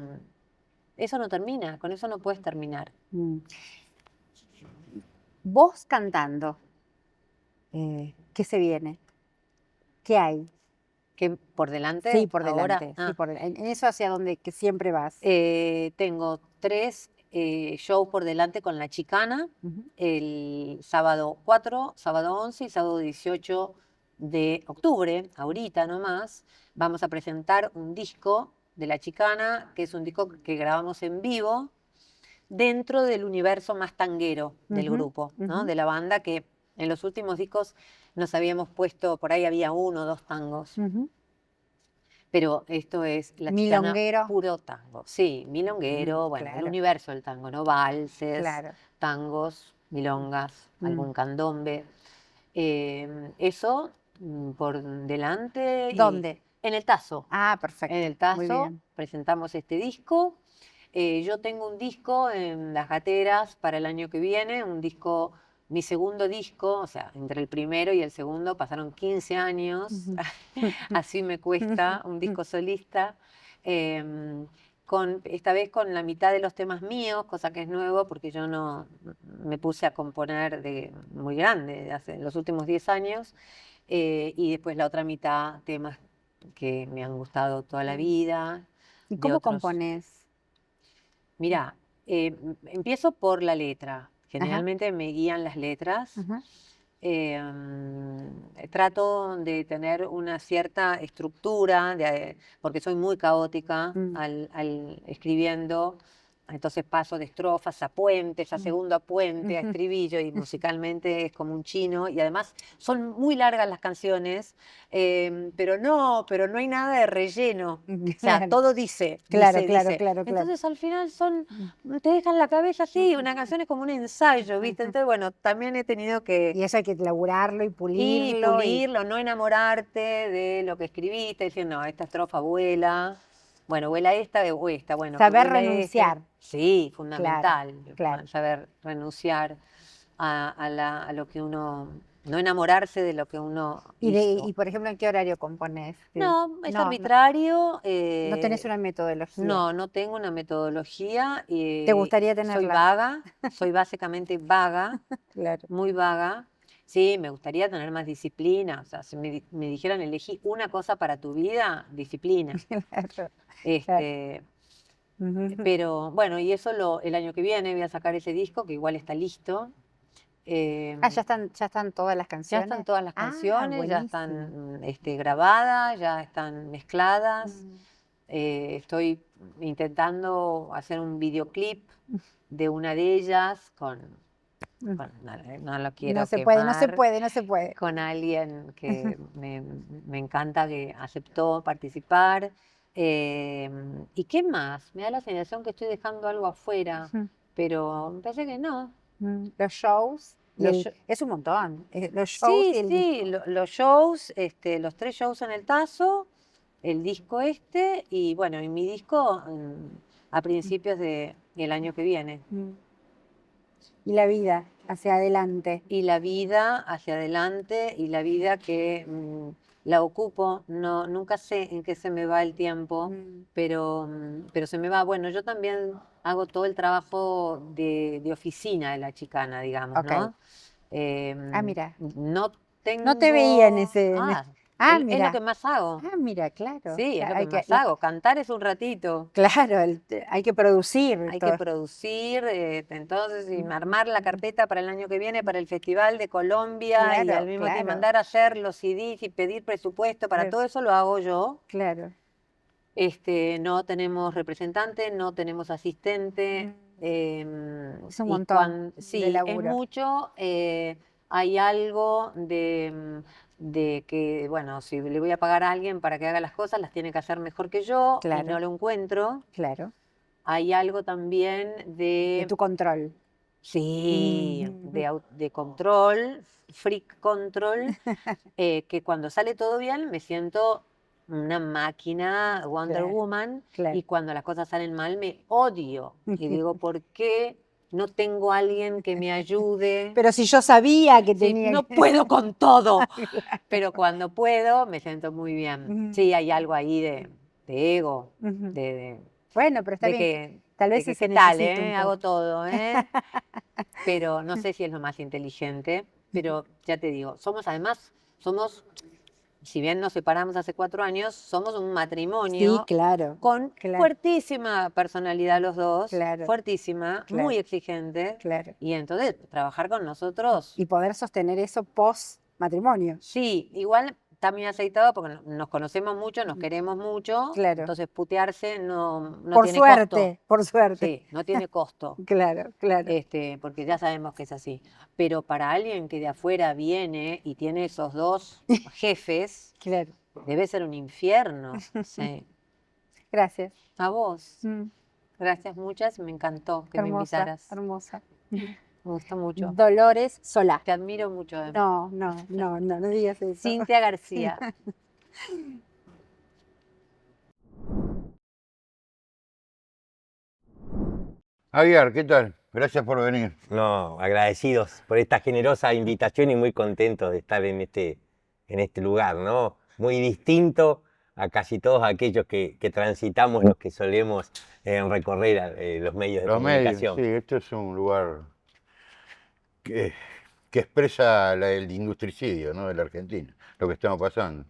eso no termina, con eso no puedes terminar. Vos cantando, ¿qué se viene? ¿Qué hay? ¿Qué por delante? Sí, por ahora? delante. Sí, en eso hacia donde que siempre vas. Tengo 3 shows por delante con La Chicana, el sábado 4, sábado 11 y sábado 18 de octubre, ahorita nomás. Vamos a presentar un disco de La Chicana, que es un disco que grabamos en vivo, dentro del universo más tanguero del grupo, ¿no? De la banda, que en los últimos discos nos habíamos puesto, por ahí había 1 o 2 tangos. Pero esto es La Chicana, Milonguero. puro tango. Sí, milonguero, bueno, claro. el universo del tango, ¿no? Valses, Claro. tangos, milongas, algún candombe. Eso por delante. ¿Dónde? En el Tazo. Ah, perfecto. En el Muy Tazo bien. presentamos este disco. Yo tengo un disco en Las Gateras para el año que viene, mi segundo disco, o sea, entre el primero y el segundo pasaron 15 años, así me cuesta, un disco solista, esta vez con la mitad de los temas míos, cosa que es nuevo porque yo no me puse a componer muy grande, hace los últimos 10 años, y después la otra mitad temas que me han gustado toda la vida. ¿Y de cómo otros. compones? Mira, empiezo por la letra. Generalmente me guían las letras. Trato de tener una cierta estructura, porque soy muy caótica al escribiendo. Entonces paso de estrofas a puentes, a segundo puente, a estribillo, y musicalmente es como un chino. Y además son muy largas las canciones, pero no hay nada de relleno. O sea, todo dice. Claro. Entonces al final te dejan la cabeza así, una canción es como un ensayo, ¿viste? Entonces, bueno, también he tenido que... Y eso hay que laburarlo y pulirlo. no enamorarte de lo que escribiste, decir, no, esta estrofa vuela. Bueno, vuela esta o esta. Bueno, saber vuela renunciar. Sí, fundamental. Claro. Saber renunciar a lo que uno... No enamorarse de lo que uno hizo. Y por ejemplo, ¿en qué horario compones? No, es arbitrario. No tenés una metodología. No tengo una metodología. ¿Te gustaría tenerla? Soy básicamente vaga, Claro. muy vaga. Sí, me gustaría tener más disciplina. O sea, si me dijeran elegí una cosa para tu vida, disciplina. Claro. Este, Ujú. pero bueno, y eso el año que viene voy a sacar ese disco, que igual está listo. Ah, ya están todas las Ya canciones. están todas las Ah, canciones, ya buenísimo. están grabadas, ya están mezcladas. Mm. Estoy intentando hacer un videoclip de una de ellas Mm. no lo quiero No se puede, no se quemar, puede, no se puede. con alguien que me encanta, que aceptó participar. ¿Y qué más? Me da la sensación que estoy dejando algo afuera, Ujú. pero me parece que no. Los shows Los sho- es un montón. Los shows Sí, y el sí, disco. los shows, los 3 shows en el Tazo, el disco y bueno, y mi disco a principios del año que viene. Mm. Y la vida hacia adelante. Y la vida hacia adelante y la vida que la ocupo, no, nunca sé en qué se me va el tiempo, Mm. pero se me va. Bueno, yo también hago todo el trabajo de oficina de la chicana, digamos, Ok. ¿no? Ah, mira. No No te veía en tengo... ese. Ah, es lo que mira. más hago. Ah, mira, claro. Sí, es lo que Hay que, más hago. Cantar es un ratito. claro, hay que producir Hay que todo. producir, entonces, y Mm, armar la carpeta para el año que viene, para el Festival de Colombia, y al Claro, mismo tiempo claro, mandar a hacer los CDs y pedir presupuesto, para claro, todo eso lo hago yo. claro. No tenemos representante, no tenemos asistente. Es un montón de Sí, es laburo. mucho. Hay algo de que, bueno, si le voy a pagar a alguien para que haga las cosas, las tiene que hacer mejor que yo y Claro, no lo encuentro. claro. Hay algo también De tu control. sí, Mm. de control, freak control, que cuando sale todo bien me siento una máquina Wonder Claro, Woman, claro. y cuando las cosas salen mal me odio. Y digo, ¿por qué no tengo alguien que me ayude? Pero si yo sabía que Sí, tenía no que. puedo con todo, pero cuando puedo me siento muy bien. Ujú, Sí, hay algo ahí de ego, ujú. de, Bueno, pero está de bien. que, Tal de vez que se qué tal, necesita un hago poco. todo, pero no sé si es lo más inteligente, pero ya te digo, somos, si bien nos separamos hace 4 años, somos un Sí, matrimonio claro, con claro, fuertísima personalidad los dos, claro, fuertísima, muy claro, exigente, claro. y entonces trabajar con nosotros, Y poder sostener eso post matrimonio. sí, igual también aceitado porque nos conocemos mucho, nos queremos mucho, Claro. entonces putearse no Por tiene costo. suerte, por suerte. Sí, no tiene costo. Claro, claro. Porque ya sabemos que es así. Pero para alguien que de afuera viene y tiene esos dos jefes, Claro. debe ser un infierno. Sí. Gracias. A vos. Mm, Gracias muchas, me encantó que me Hermosa, invitaras. hermosa. Me gustó mucho. Dolores Solá. Te admiro mucho, Em. No digas eso. Cintia García. Javier, ¿qué tal? Gracias por venir. No, agradecidos por esta generosa invitación y muy contentos de estar en este lugar, ¿no? Muy distinto a casi todos aquellos que transitamos, los que solemos recorrer los medios de Los medios, comunicación. sí, esto es un lugar que, que expresa el industricidio, ¿no? De la Argentina, lo que estamos pasando.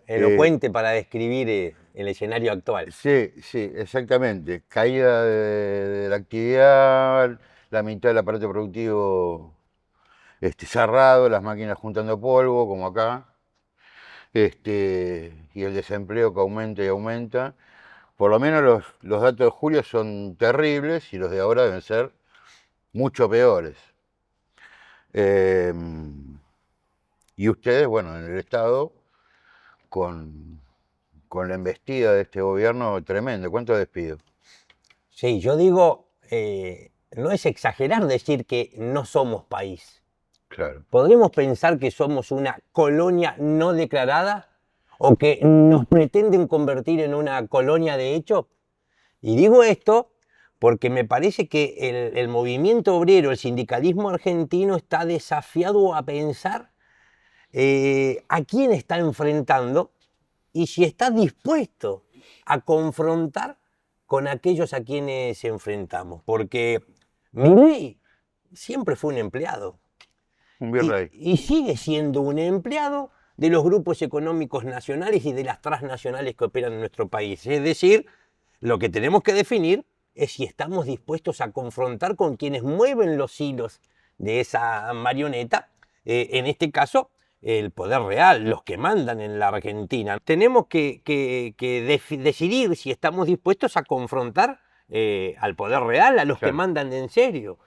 Elocuente para describir el escenario actual. Sí, sí, exactamente. Caída de la actividad, la mitad del aparato productivo cerrado, las máquinas juntando polvo, como acá, y el desempleo que aumenta y aumenta. Por lo menos los datos de julio son terribles y los de ahora deben ser mucho peores. Eh, y ustedes, bueno, en el Estado, con, con la embestida de este gobierno tremendo. ¿Cuántos despidos? Sí, yo digo, no es exagerar decir que no somos país. Claro. ¿Podríamos pensar que somos una colonia no declarada o que nos pretenden convertir en una colonia de hecho? Y digo esto porque me parece que el movimiento obrero, el sindicalismo argentino está desafiado a pensar a quién está enfrentando y si está dispuesto a confrontar con aquellos a quienes enfrentamos. Porque Milei siempre fue un empleado. Un virrey. Y sigue siendo un empleado de los grupos económicos nacionales y de las transnacionales que operan en nuestro país. Es decir, lo que tenemos que definir es si estamos dispuestos a confrontar con quienes mueven los hilos de esa marioneta, en este caso, el poder real, los que mandan en la Argentina. Tenemos que decidir si estamos dispuestos a confrontar al poder real, a los que mandan en serio,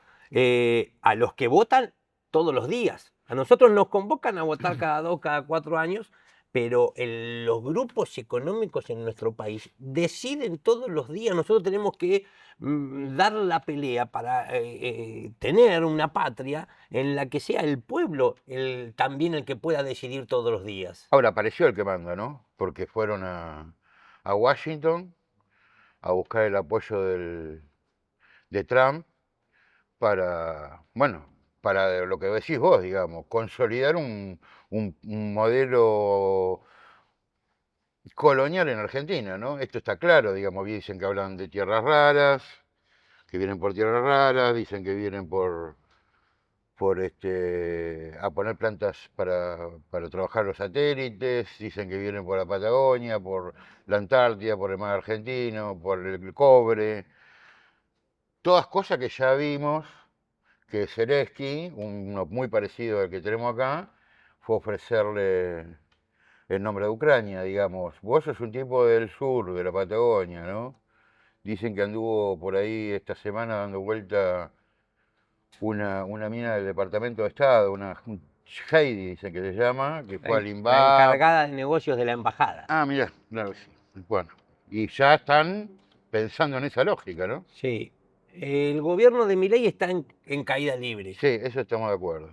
a los que votan todos los días. A nosotros nos convocan a votar cada 2, cada 4 años, pero los grupos económicos en nuestro país deciden todos los días. Nosotros tenemos que dar la pelea para tener una patria en la que sea el pueblo también el que pueda decidir todos los días. Ahora apareció el que manda, ¿no? Porque fueron a Washington a buscar el apoyo de Trump para, bueno, para lo que decís vos, digamos, consolidar un modelo colonial en Argentina, ¿no? Esto está claro, digamos, dicen que hablan de tierras raras, que vienen por tierras raras, dicen que vienen a poner plantas para trabajar los satélites, dicen que vienen por la Patagonia, por la Antártida, por el mar argentino, por el cobre, todas cosas que ya vimos que Zelensky, uno muy parecido al que tenemos acá, fue ofrecerle el nombre de Ucrania, digamos. Vos sos un tipo del sur, de la Patagonia, ¿no? Dicen que anduvo por ahí esta semana dando vuelta una mina del Departamento de Estado, una Heidi, dicen que se llama, que fue al La INVAP. encargada de negocios de la embajada. Ah, mirá, claro que sí. Bueno, y ya están pensando en esa lógica, ¿no? Sí. El gobierno de Milei está en caída libre. Sí, eso estamos de acuerdo.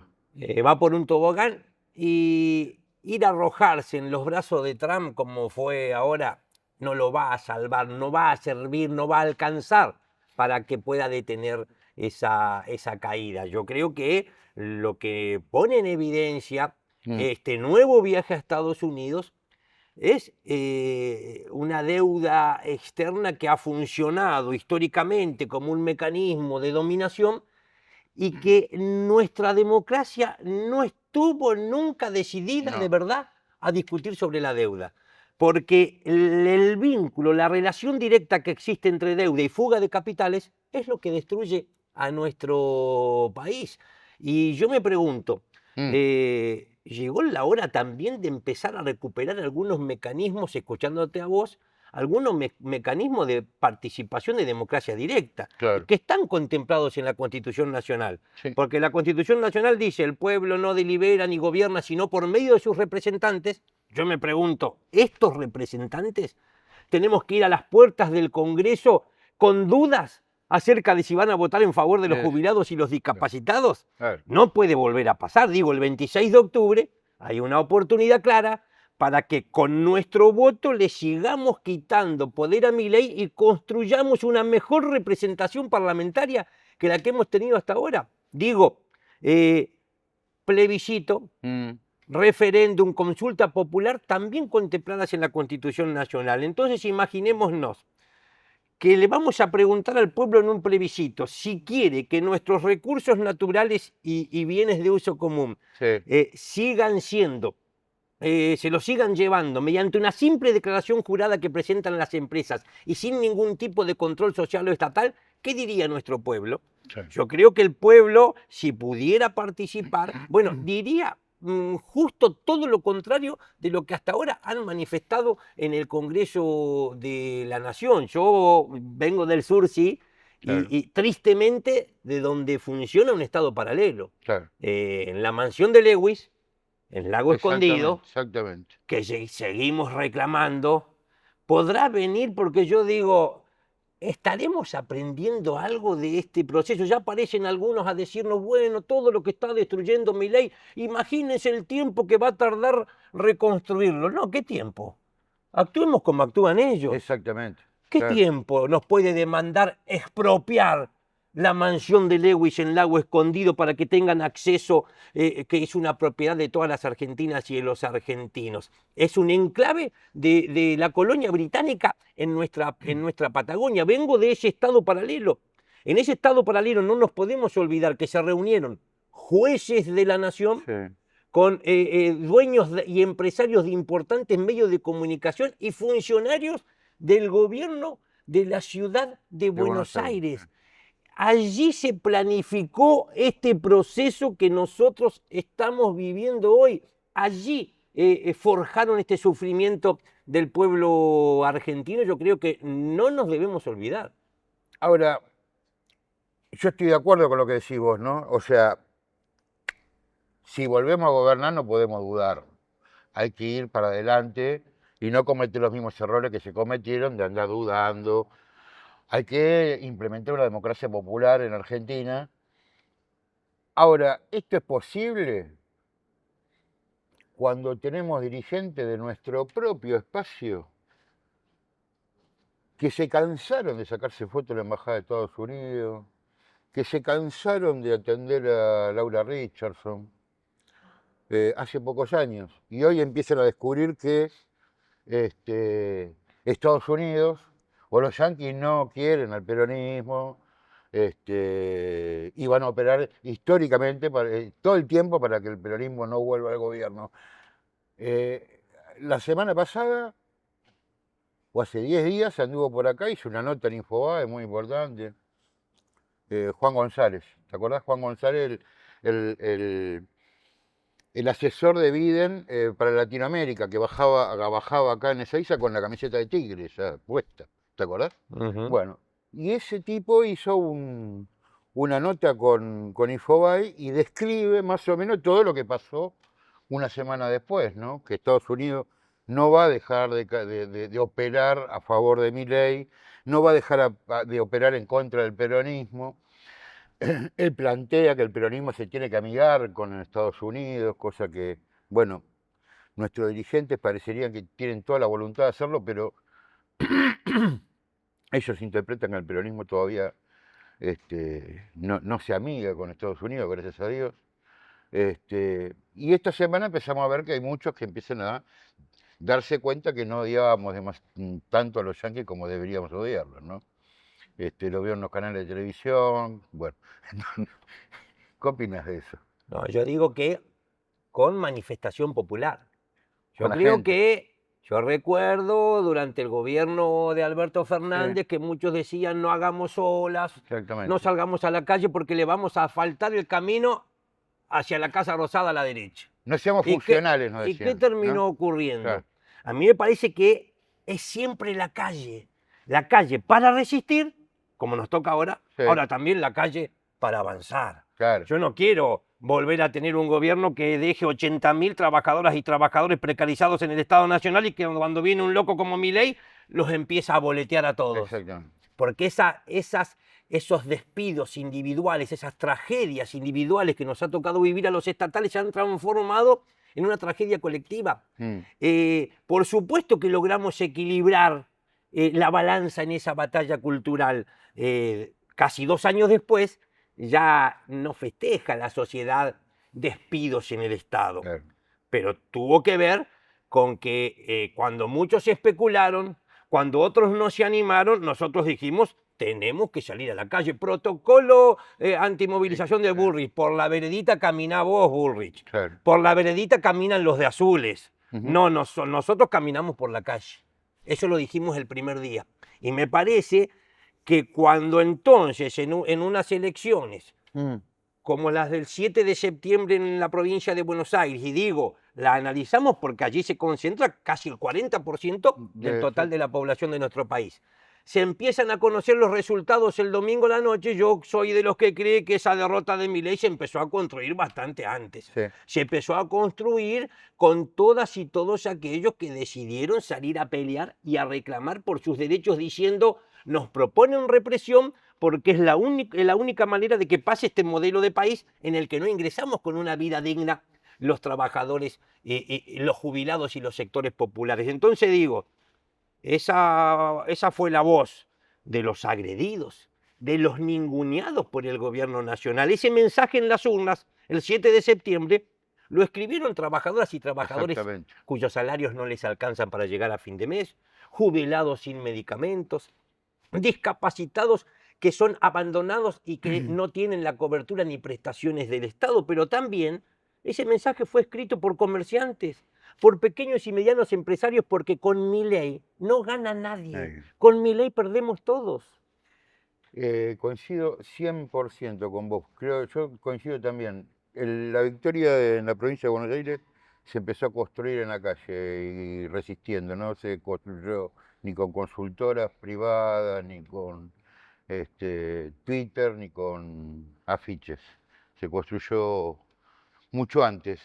Va por un tobogán y ir a arrojarse en los brazos de Trump como fue ahora no lo va a salvar, no va a servir, no va a alcanzar para que pueda detener esa caída. Yo creo que lo que pone en evidencia este nuevo viaje a Estados Unidos es una deuda externa que ha funcionado históricamente como un mecanismo de dominación y que nuestra democracia no estuvo nunca decidida de verdad a discutir sobre la deuda. Porque el vínculo, la relación directa que existe entre deuda y fuga de capitales es lo que destruye a nuestro país. Y yo me pregunto, ¿llegó la hora también de empezar a recuperar algunos mecanismos, escuchándote a vos, algunos mecanismos de participación de democracia directa, que están contemplados en la Constitución Nacional? Porque la Constitución Nacional dice, el pueblo no delibera ni gobierna sino por medio de sus representantes. Yo me pregunto, ¿estos representantes tenemos que ir a las puertas del Congreso con dudas acerca de si van a votar en favor de los jubilados y los discapacitados? No puede volver a pasar. Digo, el 26 de octubre hay una oportunidad clara para que con nuestro voto le sigamos quitando poder a Milei y construyamos una mejor representación parlamentaria que la que hemos tenido hasta ahora. Digo, plebiscito, referéndum, consulta popular, también contempladas en la Constitución Nacional. Entonces imaginémonos que le vamos a preguntar al pueblo en un plebiscito si quiere que nuestros recursos naturales y bienes de uso común sigan siendo, se los sigan llevando mediante una simple declaración jurada que presentan las empresas y sin ningún tipo de control social o estatal. ¿Qué diría nuestro pueblo? Yo creo que el pueblo, si pudiera participar, bueno, diría justo todo lo contrario de lo que hasta ahora han manifestado en el Congreso de la Nación. Yo vengo del sur, sí, y tristemente de donde funciona un Estado paralelo. En la mansión de Lewis, en Lago Escondido, que seguimos reclamando, podrá venir, porque yo digo, ¿estaremos aprendiendo algo de este proceso? Ya aparecen algunos a decirnos, bueno, todo lo que está destruyendo Milei, imagínense el tiempo que va a tardar reconstruirlo. No, ¿qué tiempo? Actuemos como actúan ellos. Exactamente. ¿Qué tiempo nos puede demandar expropiar la mansión de Lewis en Lago Escondido para que tengan acceso, que es una propiedad de todas las argentinas y de los argentinos? Es un enclave de la colonia británica en nuestra Patagonia. Vengo de ese Estado paralelo. En ese Estado paralelo no nos podemos olvidar que se reunieron jueces de la nación, Sí. con dueños y empresarios de importantes medios de comunicación y funcionarios del gobierno de la ciudad de Buenos Aires. Allí se planificó este proceso que nosotros estamos viviendo hoy. Allí forjaron este sufrimiento del pueblo argentino. Yo creo que no nos debemos olvidar. Ahora, yo estoy de acuerdo con lo que decís vos, ¿no? O sea, si volvemos a gobernar no podemos dudar. Hay que ir para adelante y no cometer los mismos errores que se cometieron de andar dudando. Hay que implementar una democracia popular en Argentina. Ahora, ¿esto es posible cuando tenemos dirigentes de nuestro propio espacio que se cansaron de sacarse fotos en la Embajada de Estados Unidos, que se cansaron de atender a Laura Richardson hace pocos años y hoy empiezan a descubrir que Estados Unidos o los yanquis no quieren al peronismo y van a operar históricamente todo el tiempo para que el peronismo no vuelva al gobierno. La semana pasada, o hace 10 días, anduvo por acá, hizo una nota en Infobae muy importante. Juan González, ¿te acordás? Juan González, el asesor de Biden para Latinoamérica, que bajaba acá en Ezeiza con la camiseta de Tigre ya puesta, ¿te acordás? Bueno, y ese tipo hizo una nota con Infobae y describe más o menos todo lo que pasó una semana después, ¿no? Que Estados Unidos no va a dejar de operar a favor de Milei, no va a dejar de operar en contra del peronismo. Él plantea que el peronismo se tiene que amigar con Estados Unidos, cosa que, bueno, nuestros dirigentes parecerían que tienen toda la voluntad de hacerlo, pero ellos interpretan que el peronismo todavía no se amiga con Estados Unidos, gracias a Dios. Y esta semana empezamos a ver que hay muchos que empiezan a darse cuenta que no odiábamos tanto a los yanquis como deberíamos odiarlos, ¿no? Lo veo en los canales de televisión, bueno. ¿Qué opinas de eso? No, yo digo que con manifestación popular. Yo Con la creo gente. que, yo recuerdo durante el gobierno de Alberto Fernández que muchos decían no hagamos olas, Exactamente. no salgamos a la calle porque le vamos a faltar el camino hacia la Casa Rosada a la derecha. No seamos ¿Y funcionales, nos ¿Y decían. qué terminó ¿no? ocurriendo? Claro. A mí me parece que es siempre la calle para resistir, como nos toca ahora, Sí. ahora también la calle para avanzar. Claro. Yo no quiero volver a tener un gobierno que deje 80.000 trabajadoras y trabajadores precarizados en el Estado Nacional y que cuando viene un loco como Milei los empieza a boletear a todos. Exactamente. Porque esos despidos individuales, esas tragedias individuales que nos ha tocado vivir a los estatales se han transformado en una tragedia colectiva. Por supuesto que logramos equilibrar la balanza en esa batalla cultural. Casi 2 años después ya no festeja la sociedad despidos en el Estado. Claro. Pero tuvo que ver con que cuando muchos especularon, cuando otros no se animaron, nosotros dijimos, tenemos que salir a la calle. Protocolo antimovilización de Bullrich. Por la veredita camina vos, Bullrich. Claro. Por la veredita caminan los de azules. No, nosotros caminamos por la calle. Eso lo dijimos el primer día. Y me parece que cuando entonces en unas elecciones como las del 7 de septiembre en la provincia de Buenos Aires, y digo, la analizamos porque allí se concentra casi el 40% del total de la población de nuestro país. Se empiezan a conocer los resultados el domingo a la noche. Yo soy de los que cree que esa derrota de Milei se empezó a construir bastante antes. Sí. Se empezó a construir con todas y todos aquellos que decidieron salir a pelear y a reclamar por sus derechos diciendo nos proponen represión porque es la única manera de que pase este modelo de país en el que no ingresamos con una vida digna los trabajadores, los jubilados y los sectores populares. Entonces digo, esa fue la voz de los agredidos, de los ninguneados por el gobierno nacional. Ese mensaje en las urnas, el 7 de septiembre, lo escribieron trabajadoras y trabajadores cuyos salarios no les alcanzan para llegar a fin de mes, jubilados sin medicamentos, discapacitados que son abandonados y que no tienen la cobertura ni prestaciones del Estado, pero también ese mensaje fue escrito por comerciantes, por pequeños y medianos empresarios, porque con Milei no gana nadie, con Milei perdemos todos. Coincido 100% con vos. Yo coincido también. La victoria en la provincia de Buenos Aires se empezó a construir en la calle y resistiendo. No se construyó ni con consultoras privadas, ni con Twitter, ni con afiches. Se construyó mucho antes.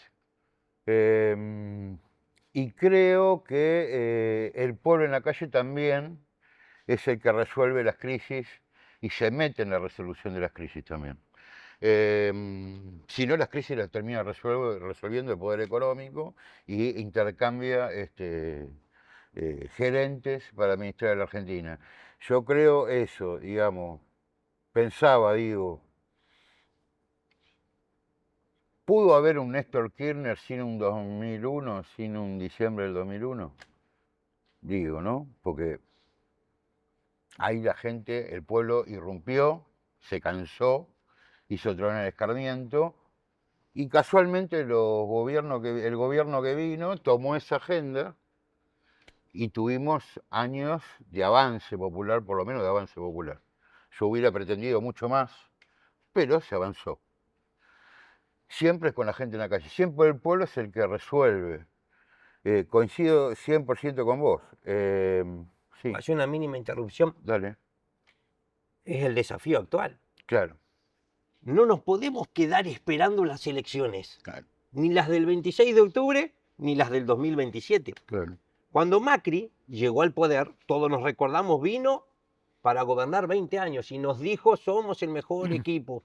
Y creo que el pueblo en la calle también es el que resuelve las crisis y se mete en la resolución de las crisis también. Si no, las crisis las termina resolviendo el poder económico y intercambia gerentes para administrar a la Argentina. Yo creo eso, digamos, digo, ¿pudo haber un Néstor Kirchner sin un 2001, sin un diciembre del 2001? Digo, ¿no? Porque ahí la gente, el pueblo irrumpió, se cansó, hizo tronar el escarmiento y casualmente el gobierno que vino tomó esa agenda y tuvimos años de avance popular, por lo menos de avance popular. Yo hubiera pretendido mucho más, pero se avanzó. Siempre es con la gente en la calle, siempre el pueblo es el que resuelve. Coincido 100% con vos. Sí. Hace una mínima interrupción. Dale. Es el desafío actual. Claro. No nos podemos quedar esperando las elecciones. Claro. Ni las del 26 de octubre, ni las del 2027. Claro. Cuando Macri llegó al poder, todos nos recordamos, vino para gobernar 20 años y nos dijo, somos el mejor equipo.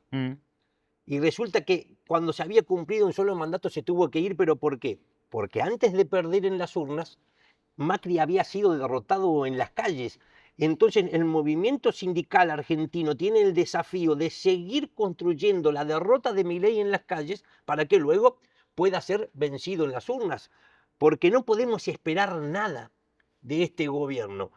Y resulta que cuando se había cumplido un solo mandato se tuvo que ir, ¿pero por qué? Porque antes de perder en las urnas, Macri había sido derrotado en las calles. Entonces el movimiento sindical argentino tiene el desafío de seguir construyendo la derrota de Milei en las calles para que luego pueda ser vencido en las urnas. Porque no podemos esperar nada de este gobierno.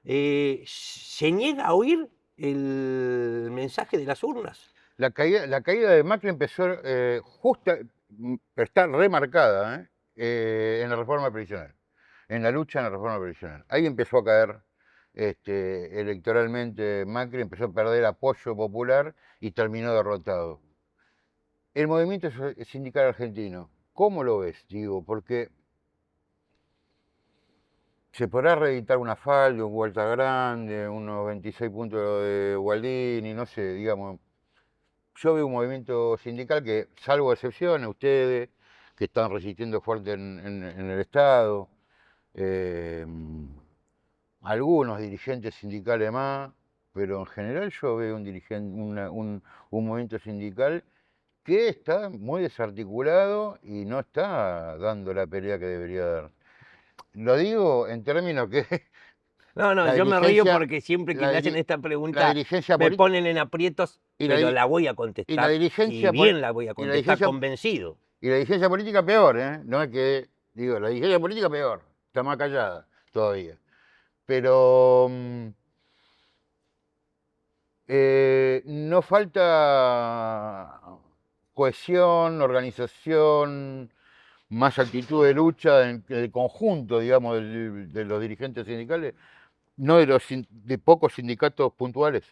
Se niega a oír el mensaje de las urnas. La caída de Macri empezó está remarcada en la reforma previsional, en la lucha en la reforma previsional. Ahí empezó a caer electoralmente Macri, empezó a perder apoyo popular y terminó derrotado. El movimiento sindical argentino, ¿cómo lo ves? Digo, porque se podrá reeditar una Falde, un Vuelta Grande, unos 26 puntos de Gualdini, no sé, digamos. Yo veo un movimiento sindical que, salvo excepciones, ustedes, que están resistiendo fuerte en el Estado, algunos dirigentes sindicales más, pero en general yo veo un movimiento sindical que está muy desarticulado y no está dando la pelea que debería dar. Lo digo en términos que... No, yo me río porque siempre que me hacen esta pregunta me ponen en aprietos, pero la voy a contestar. Y la dirigencia la voy a contestar, convencido. Y la dirigencia política peor, ¿eh? No es que, digo, la dirigencia política peor, está más callada todavía. Pero no falta cohesión, organización, más actitud de lucha en el conjunto, digamos, de los dirigentes sindicales, no de pocos sindicatos puntuales,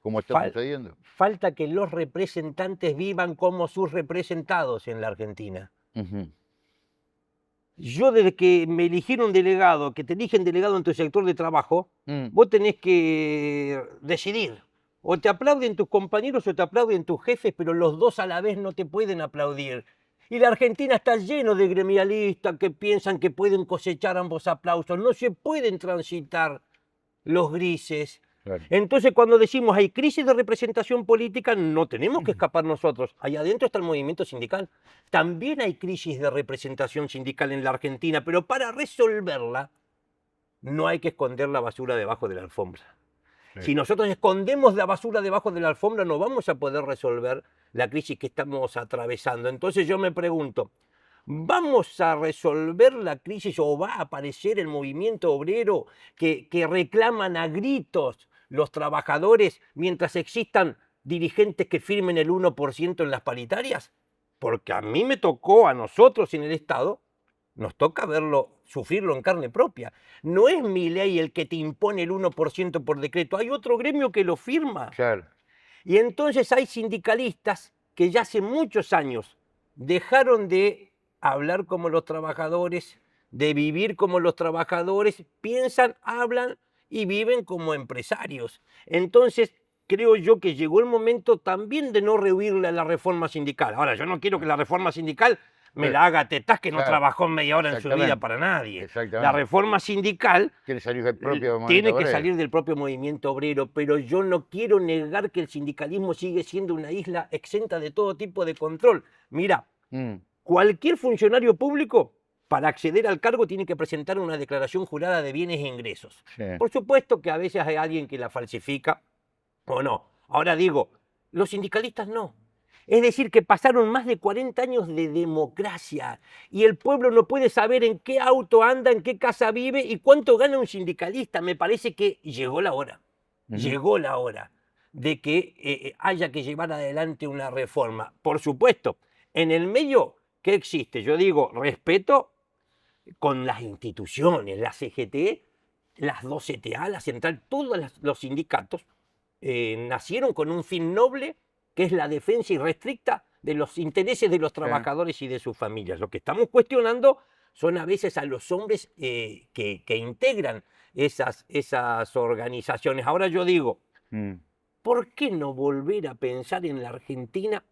como está sucediendo. Falta que los representantes vivan como sus representados en la Argentina. Yo desde que me eligieron delegado, que te eligen delegado en tu sector de trabajo, vos tenés que decidir. O te aplauden tus compañeros o te aplauden tus jefes, pero los dos a la vez no te pueden aplaudir. Y la Argentina está lleno de gremialistas que piensan que pueden cosechar ambos aplausos. No se pueden transitar los grises. Claro. Entonces, cuando decimos hay crisis de representación política, no tenemos que escapar nosotros. Ahí adentro está el movimiento sindical. También hay crisis de representación sindical en la Argentina, pero para resolverla no hay que esconder la basura debajo de la alfombra. Sí. Si nosotros escondemos la basura debajo de la alfombra, no vamos a poder resolver la crisis que estamos atravesando. Entonces yo me pregunto, ¿vamos a resolver la crisis o va a aparecer el movimiento obrero que reclaman a gritos los trabajadores mientras existan dirigentes que firmen el 1% en las paritarias? Porque a mí me tocó, a nosotros en el Estado, nos toca verlo, sufrirlo en carne propia. No es Milei el que te impone el 1% por decreto, hay otro gremio que lo firma. Claro. Y entonces hay sindicalistas que ya hace muchos años dejaron de hablar como los trabajadores, de vivir como los trabajadores, piensan, hablan y viven como empresarios. Entonces, creo yo que llegó el momento también de no rehuirle a la reforma sindical. Ahora, yo no quiero que la reforma sindical me la haga Tetaz, que no Claro, trabajó media hora en su vida exactamente, para nadie. La exactamente. reforma sindical Quiere salir del propio movimiento tiene que obrero. salir del propio movimiento obrero, pero yo no quiero negar que el sindicalismo sigue siendo una isla exenta de todo tipo de control. Mira, Mm, cualquier funcionario público para acceder al cargo tiene que presentar una declaración jurada de bienes e ingresos. sí. Por supuesto que a veces hay alguien que la falsifica o no. Ahora digo, los sindicalistas no. Es decir, que pasaron más de 40 años de democracia y el pueblo no puede saber en qué auto anda, en qué casa vive y cuánto gana un sindicalista. Me parece que llegó la hora, Ujú. llegó la hora de que haya que llevar adelante una reforma. Por supuesto, en el medio, ¿qué existe? Yo digo, respeto con las instituciones, la CGT, las 2CTA, la Central, todos los sindicatos nacieron con un fin noble, que es la defensa irrestricta de los intereses de los trabajadores y de sus familias. Lo que estamos cuestionando son a veces a los hombres que integran esas organizaciones. Ahora yo digo, Mm, ¿por qué no volver a pensar en la Argentina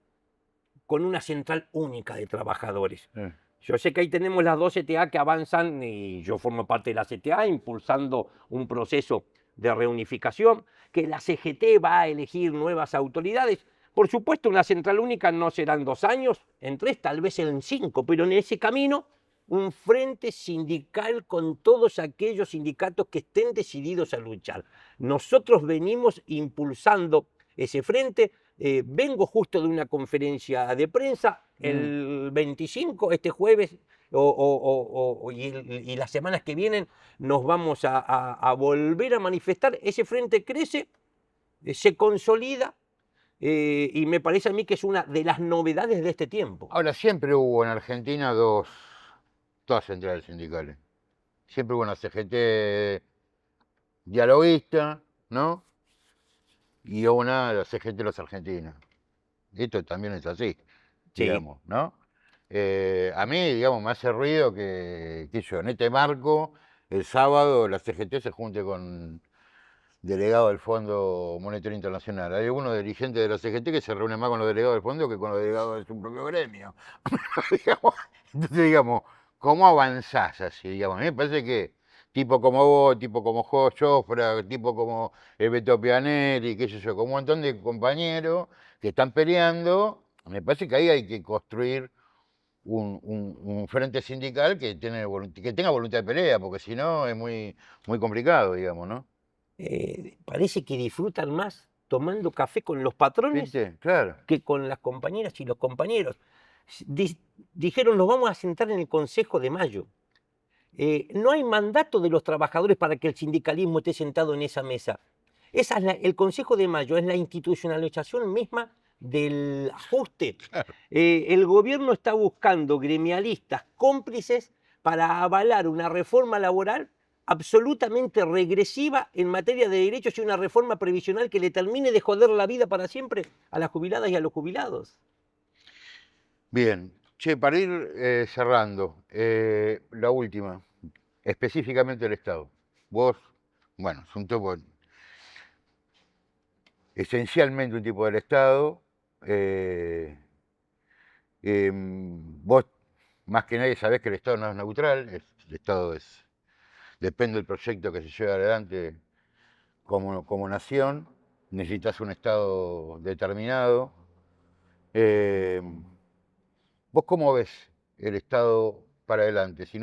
con una central única de trabajadores? sí. Yo sé que ahí tenemos las dos CTA que avanzan y yo formo parte de la CTA impulsando un proceso de reunificación, que la CGT va a elegir nuevas autoridades. Por supuesto, una central única no serán 2 años, en 3, tal vez en 5, pero en ese camino un frente sindical con todos aquellos sindicatos que estén decididos a luchar. Nosotros venimos impulsando ese frente. Vengo justo de una conferencia de prensa el 25, este jueves, y las semanas que vienen nos vamos a volver a manifestar. Ese frente crece, se consolida, y me parece a mí que es una de las novedades de este tiempo. Ahora, siempre hubo en Argentina dos centrales sindicales. Siempre hubo una CGT dialoguista, ¿no? Y una la CGT de los argentinos. Esto también es así, Sí. digamos, ¿no? A mí, digamos, me hace ruido que yo, en este marco, el sábado la CGT se junte con delegado del Fondo Monetario Internacional. Hay algunos dirigentes de la CGT que se reúnen más con los delegados del fondo que con los delegados de su propio gremio. Digamos, entonces, digamos, ¿cómo avanzás así? Digamos, a mí me parece que tipo como vos, tipo como Jofra, tipo como Beto Pianelli, qué sé yo, con un montón de compañeros que están peleando, me parece que ahí hay que construir un frente sindical que tenga voluntad de pelea, porque si no es muy, muy complicado, digamos, ¿no? Parece que disfrutan más tomando café con los patrones ¿Viste? Claro. que con las compañeras y los compañeros. Dijeron, nos vamos a sentar en el Consejo de Mayo. No hay mandato de los trabajadores para que el sindicalismo esté sentado en esa mesa. El Consejo de Mayo es la institucionalización misma del ajuste. El gobierno está buscando gremialistas cómplices para avalar una reforma laboral absolutamente regresiva en materia de derechos y una reforma previsional que le termine de joder la vida para siempre a las jubiladas y a los jubilados. Bien. Che, para ir cerrando, la última, específicamente el Estado. Vos, bueno, es un tipo, esencialmente un tipo del Estado. Vos, más que nadie, sabés que el Estado no es neutral, el Estado depende del proyecto que se lleve adelante como nación, necesitas un Estado determinado. Eh, ¿Vos cómo ves el Estado para adelante? Si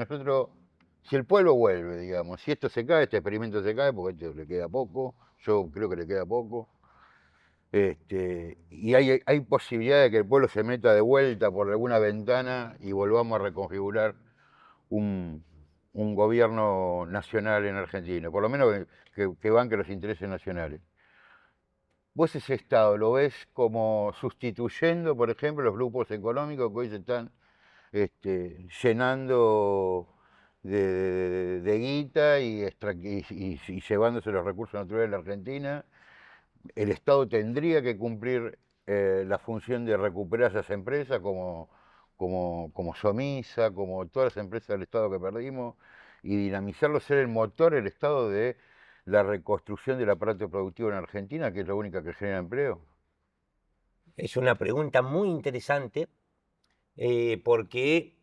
el pueblo vuelve, digamos, si esto se cae, este experimento se cae, porque a esto le queda poco, yo creo que le queda poco, y hay posibilidad de que el pueblo se meta de vuelta por alguna ventana y volvamos a reconfigurar un un gobierno nacional en Argentina, por lo menos que banque los intereses nacionales. ¿Vos ese Estado lo ves como sustituyendo, por ejemplo, los grupos económicos que hoy se están llenando de guita y llevándose los recursos naturales de la Argentina? ¿El Estado tendría que cumplir la función de recuperar esas empresas como Somisa, como todas las empresas del Estado que perdimos, y dinamizarlo, ser el motor, el Estado de la reconstrucción del aparato productivo en Argentina, que es la única que genera empleo? Es una pregunta muy interesante porque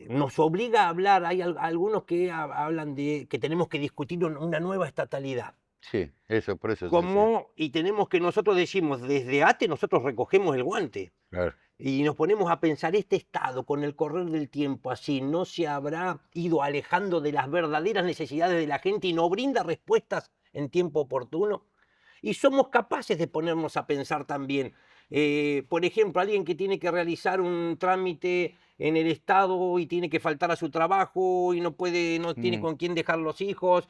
nos obliga a hablar. Hay algunos que hablan de que tenemos que discutir una nueva estatalidad. Sí, eso, por eso. ¿Cómo? Y tenemos que, nosotros decimos, desde ATE nosotros recogemos el guante. Claro. Y nos ponemos a pensar, este Estado, con el correr del tiempo así, ¿no se habrá ido alejando de las verdaderas necesidades de la gente y no brinda respuestas en tiempo oportuno? Y somos capaces de ponernos a pensar también. Por ejemplo, alguien que tiene que realizar un trámite en el Estado y tiene que faltar a su trabajo y no tiene con quién dejar los hijos,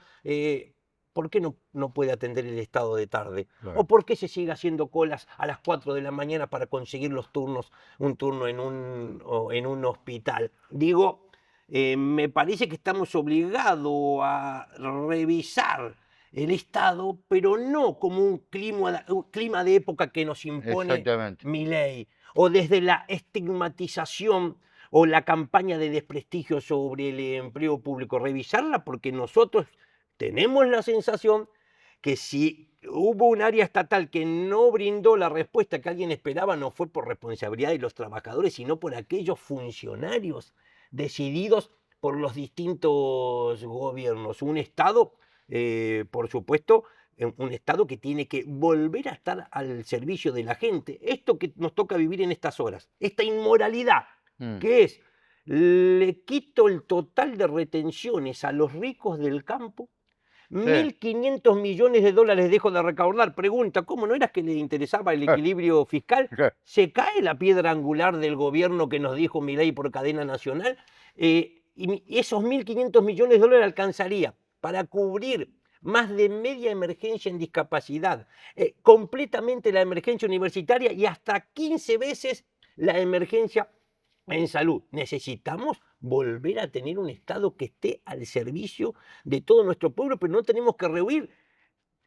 ¿por qué no puede atender el Estado de tarde? Claro. ¿O por qué se sigue haciendo colas a las 4 de la mañana para conseguir los turnos, un turno en un hospital? Digo, me parece que estamos obligados a revisar el Estado, pero no como un clima de época que nos impone Exactamente. Milei, o desde la estigmatización o la campaña de desprestigio sobre el empleo público. Revisarla porque nosotros tenemos la sensación que si hubo un área estatal que no brindó la respuesta que alguien esperaba, no fue por responsabilidad de los trabajadores, sino por aquellos funcionarios decididos por los distintos gobiernos. Un Estado, por supuesto, un Estado que tiene que volver a estar al servicio de la gente. Esto que nos toca vivir en estas horas, esta inmoralidad, que es, le quito el total de retenciones a los ricos del campo, 1.500 millones de dólares dejo de recaudar. Pregunta, ¿cómo no era que le interesaba el equilibrio fiscal? ¿Se cae la piedra angular del gobierno que nos dijo Milei por cadena nacional? Y esos 1.500 millones de dólares alcanzaría para cubrir más de media emergencia en discapacidad, completamente la emergencia universitaria y hasta 15 veces la emergencia en salud. Necesitamos volver a tener un Estado que esté al servicio de todo nuestro pueblo, pero no tenemos que rehuir,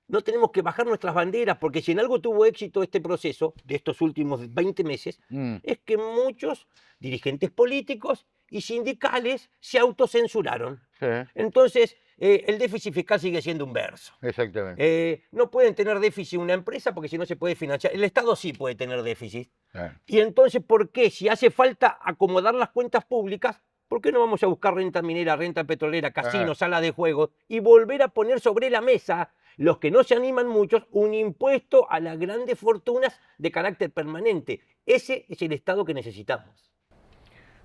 no tenemos que bajar nuestras banderas, porque si en algo tuvo éxito este proceso de estos últimos 20 meses, es que muchos dirigentes políticos y sindicales se autocensuraron. Sí. Entonces, el déficit fiscal sigue siendo un verso. Exactamente. No pueden tener déficit una empresa porque si no se puede financiar. El Estado sí puede tener déficit. Claro. Y entonces, ¿por qué? Si hace falta acomodar las cuentas públicas, ¿por qué no vamos a buscar renta minera, renta petrolera, casinos, salas de juegos y volver a poner sobre la mesa, los que no se animan muchos, un impuesto a las grandes fortunas de carácter permanente? Ese es el Estado que necesitamos.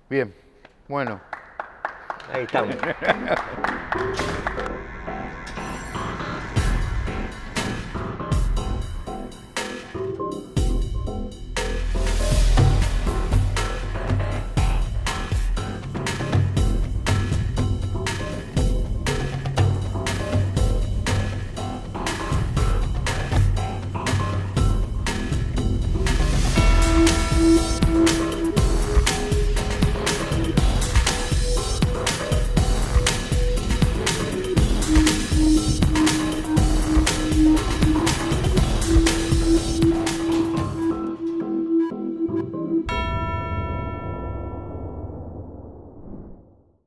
Bien, bueno. Ahí estamos.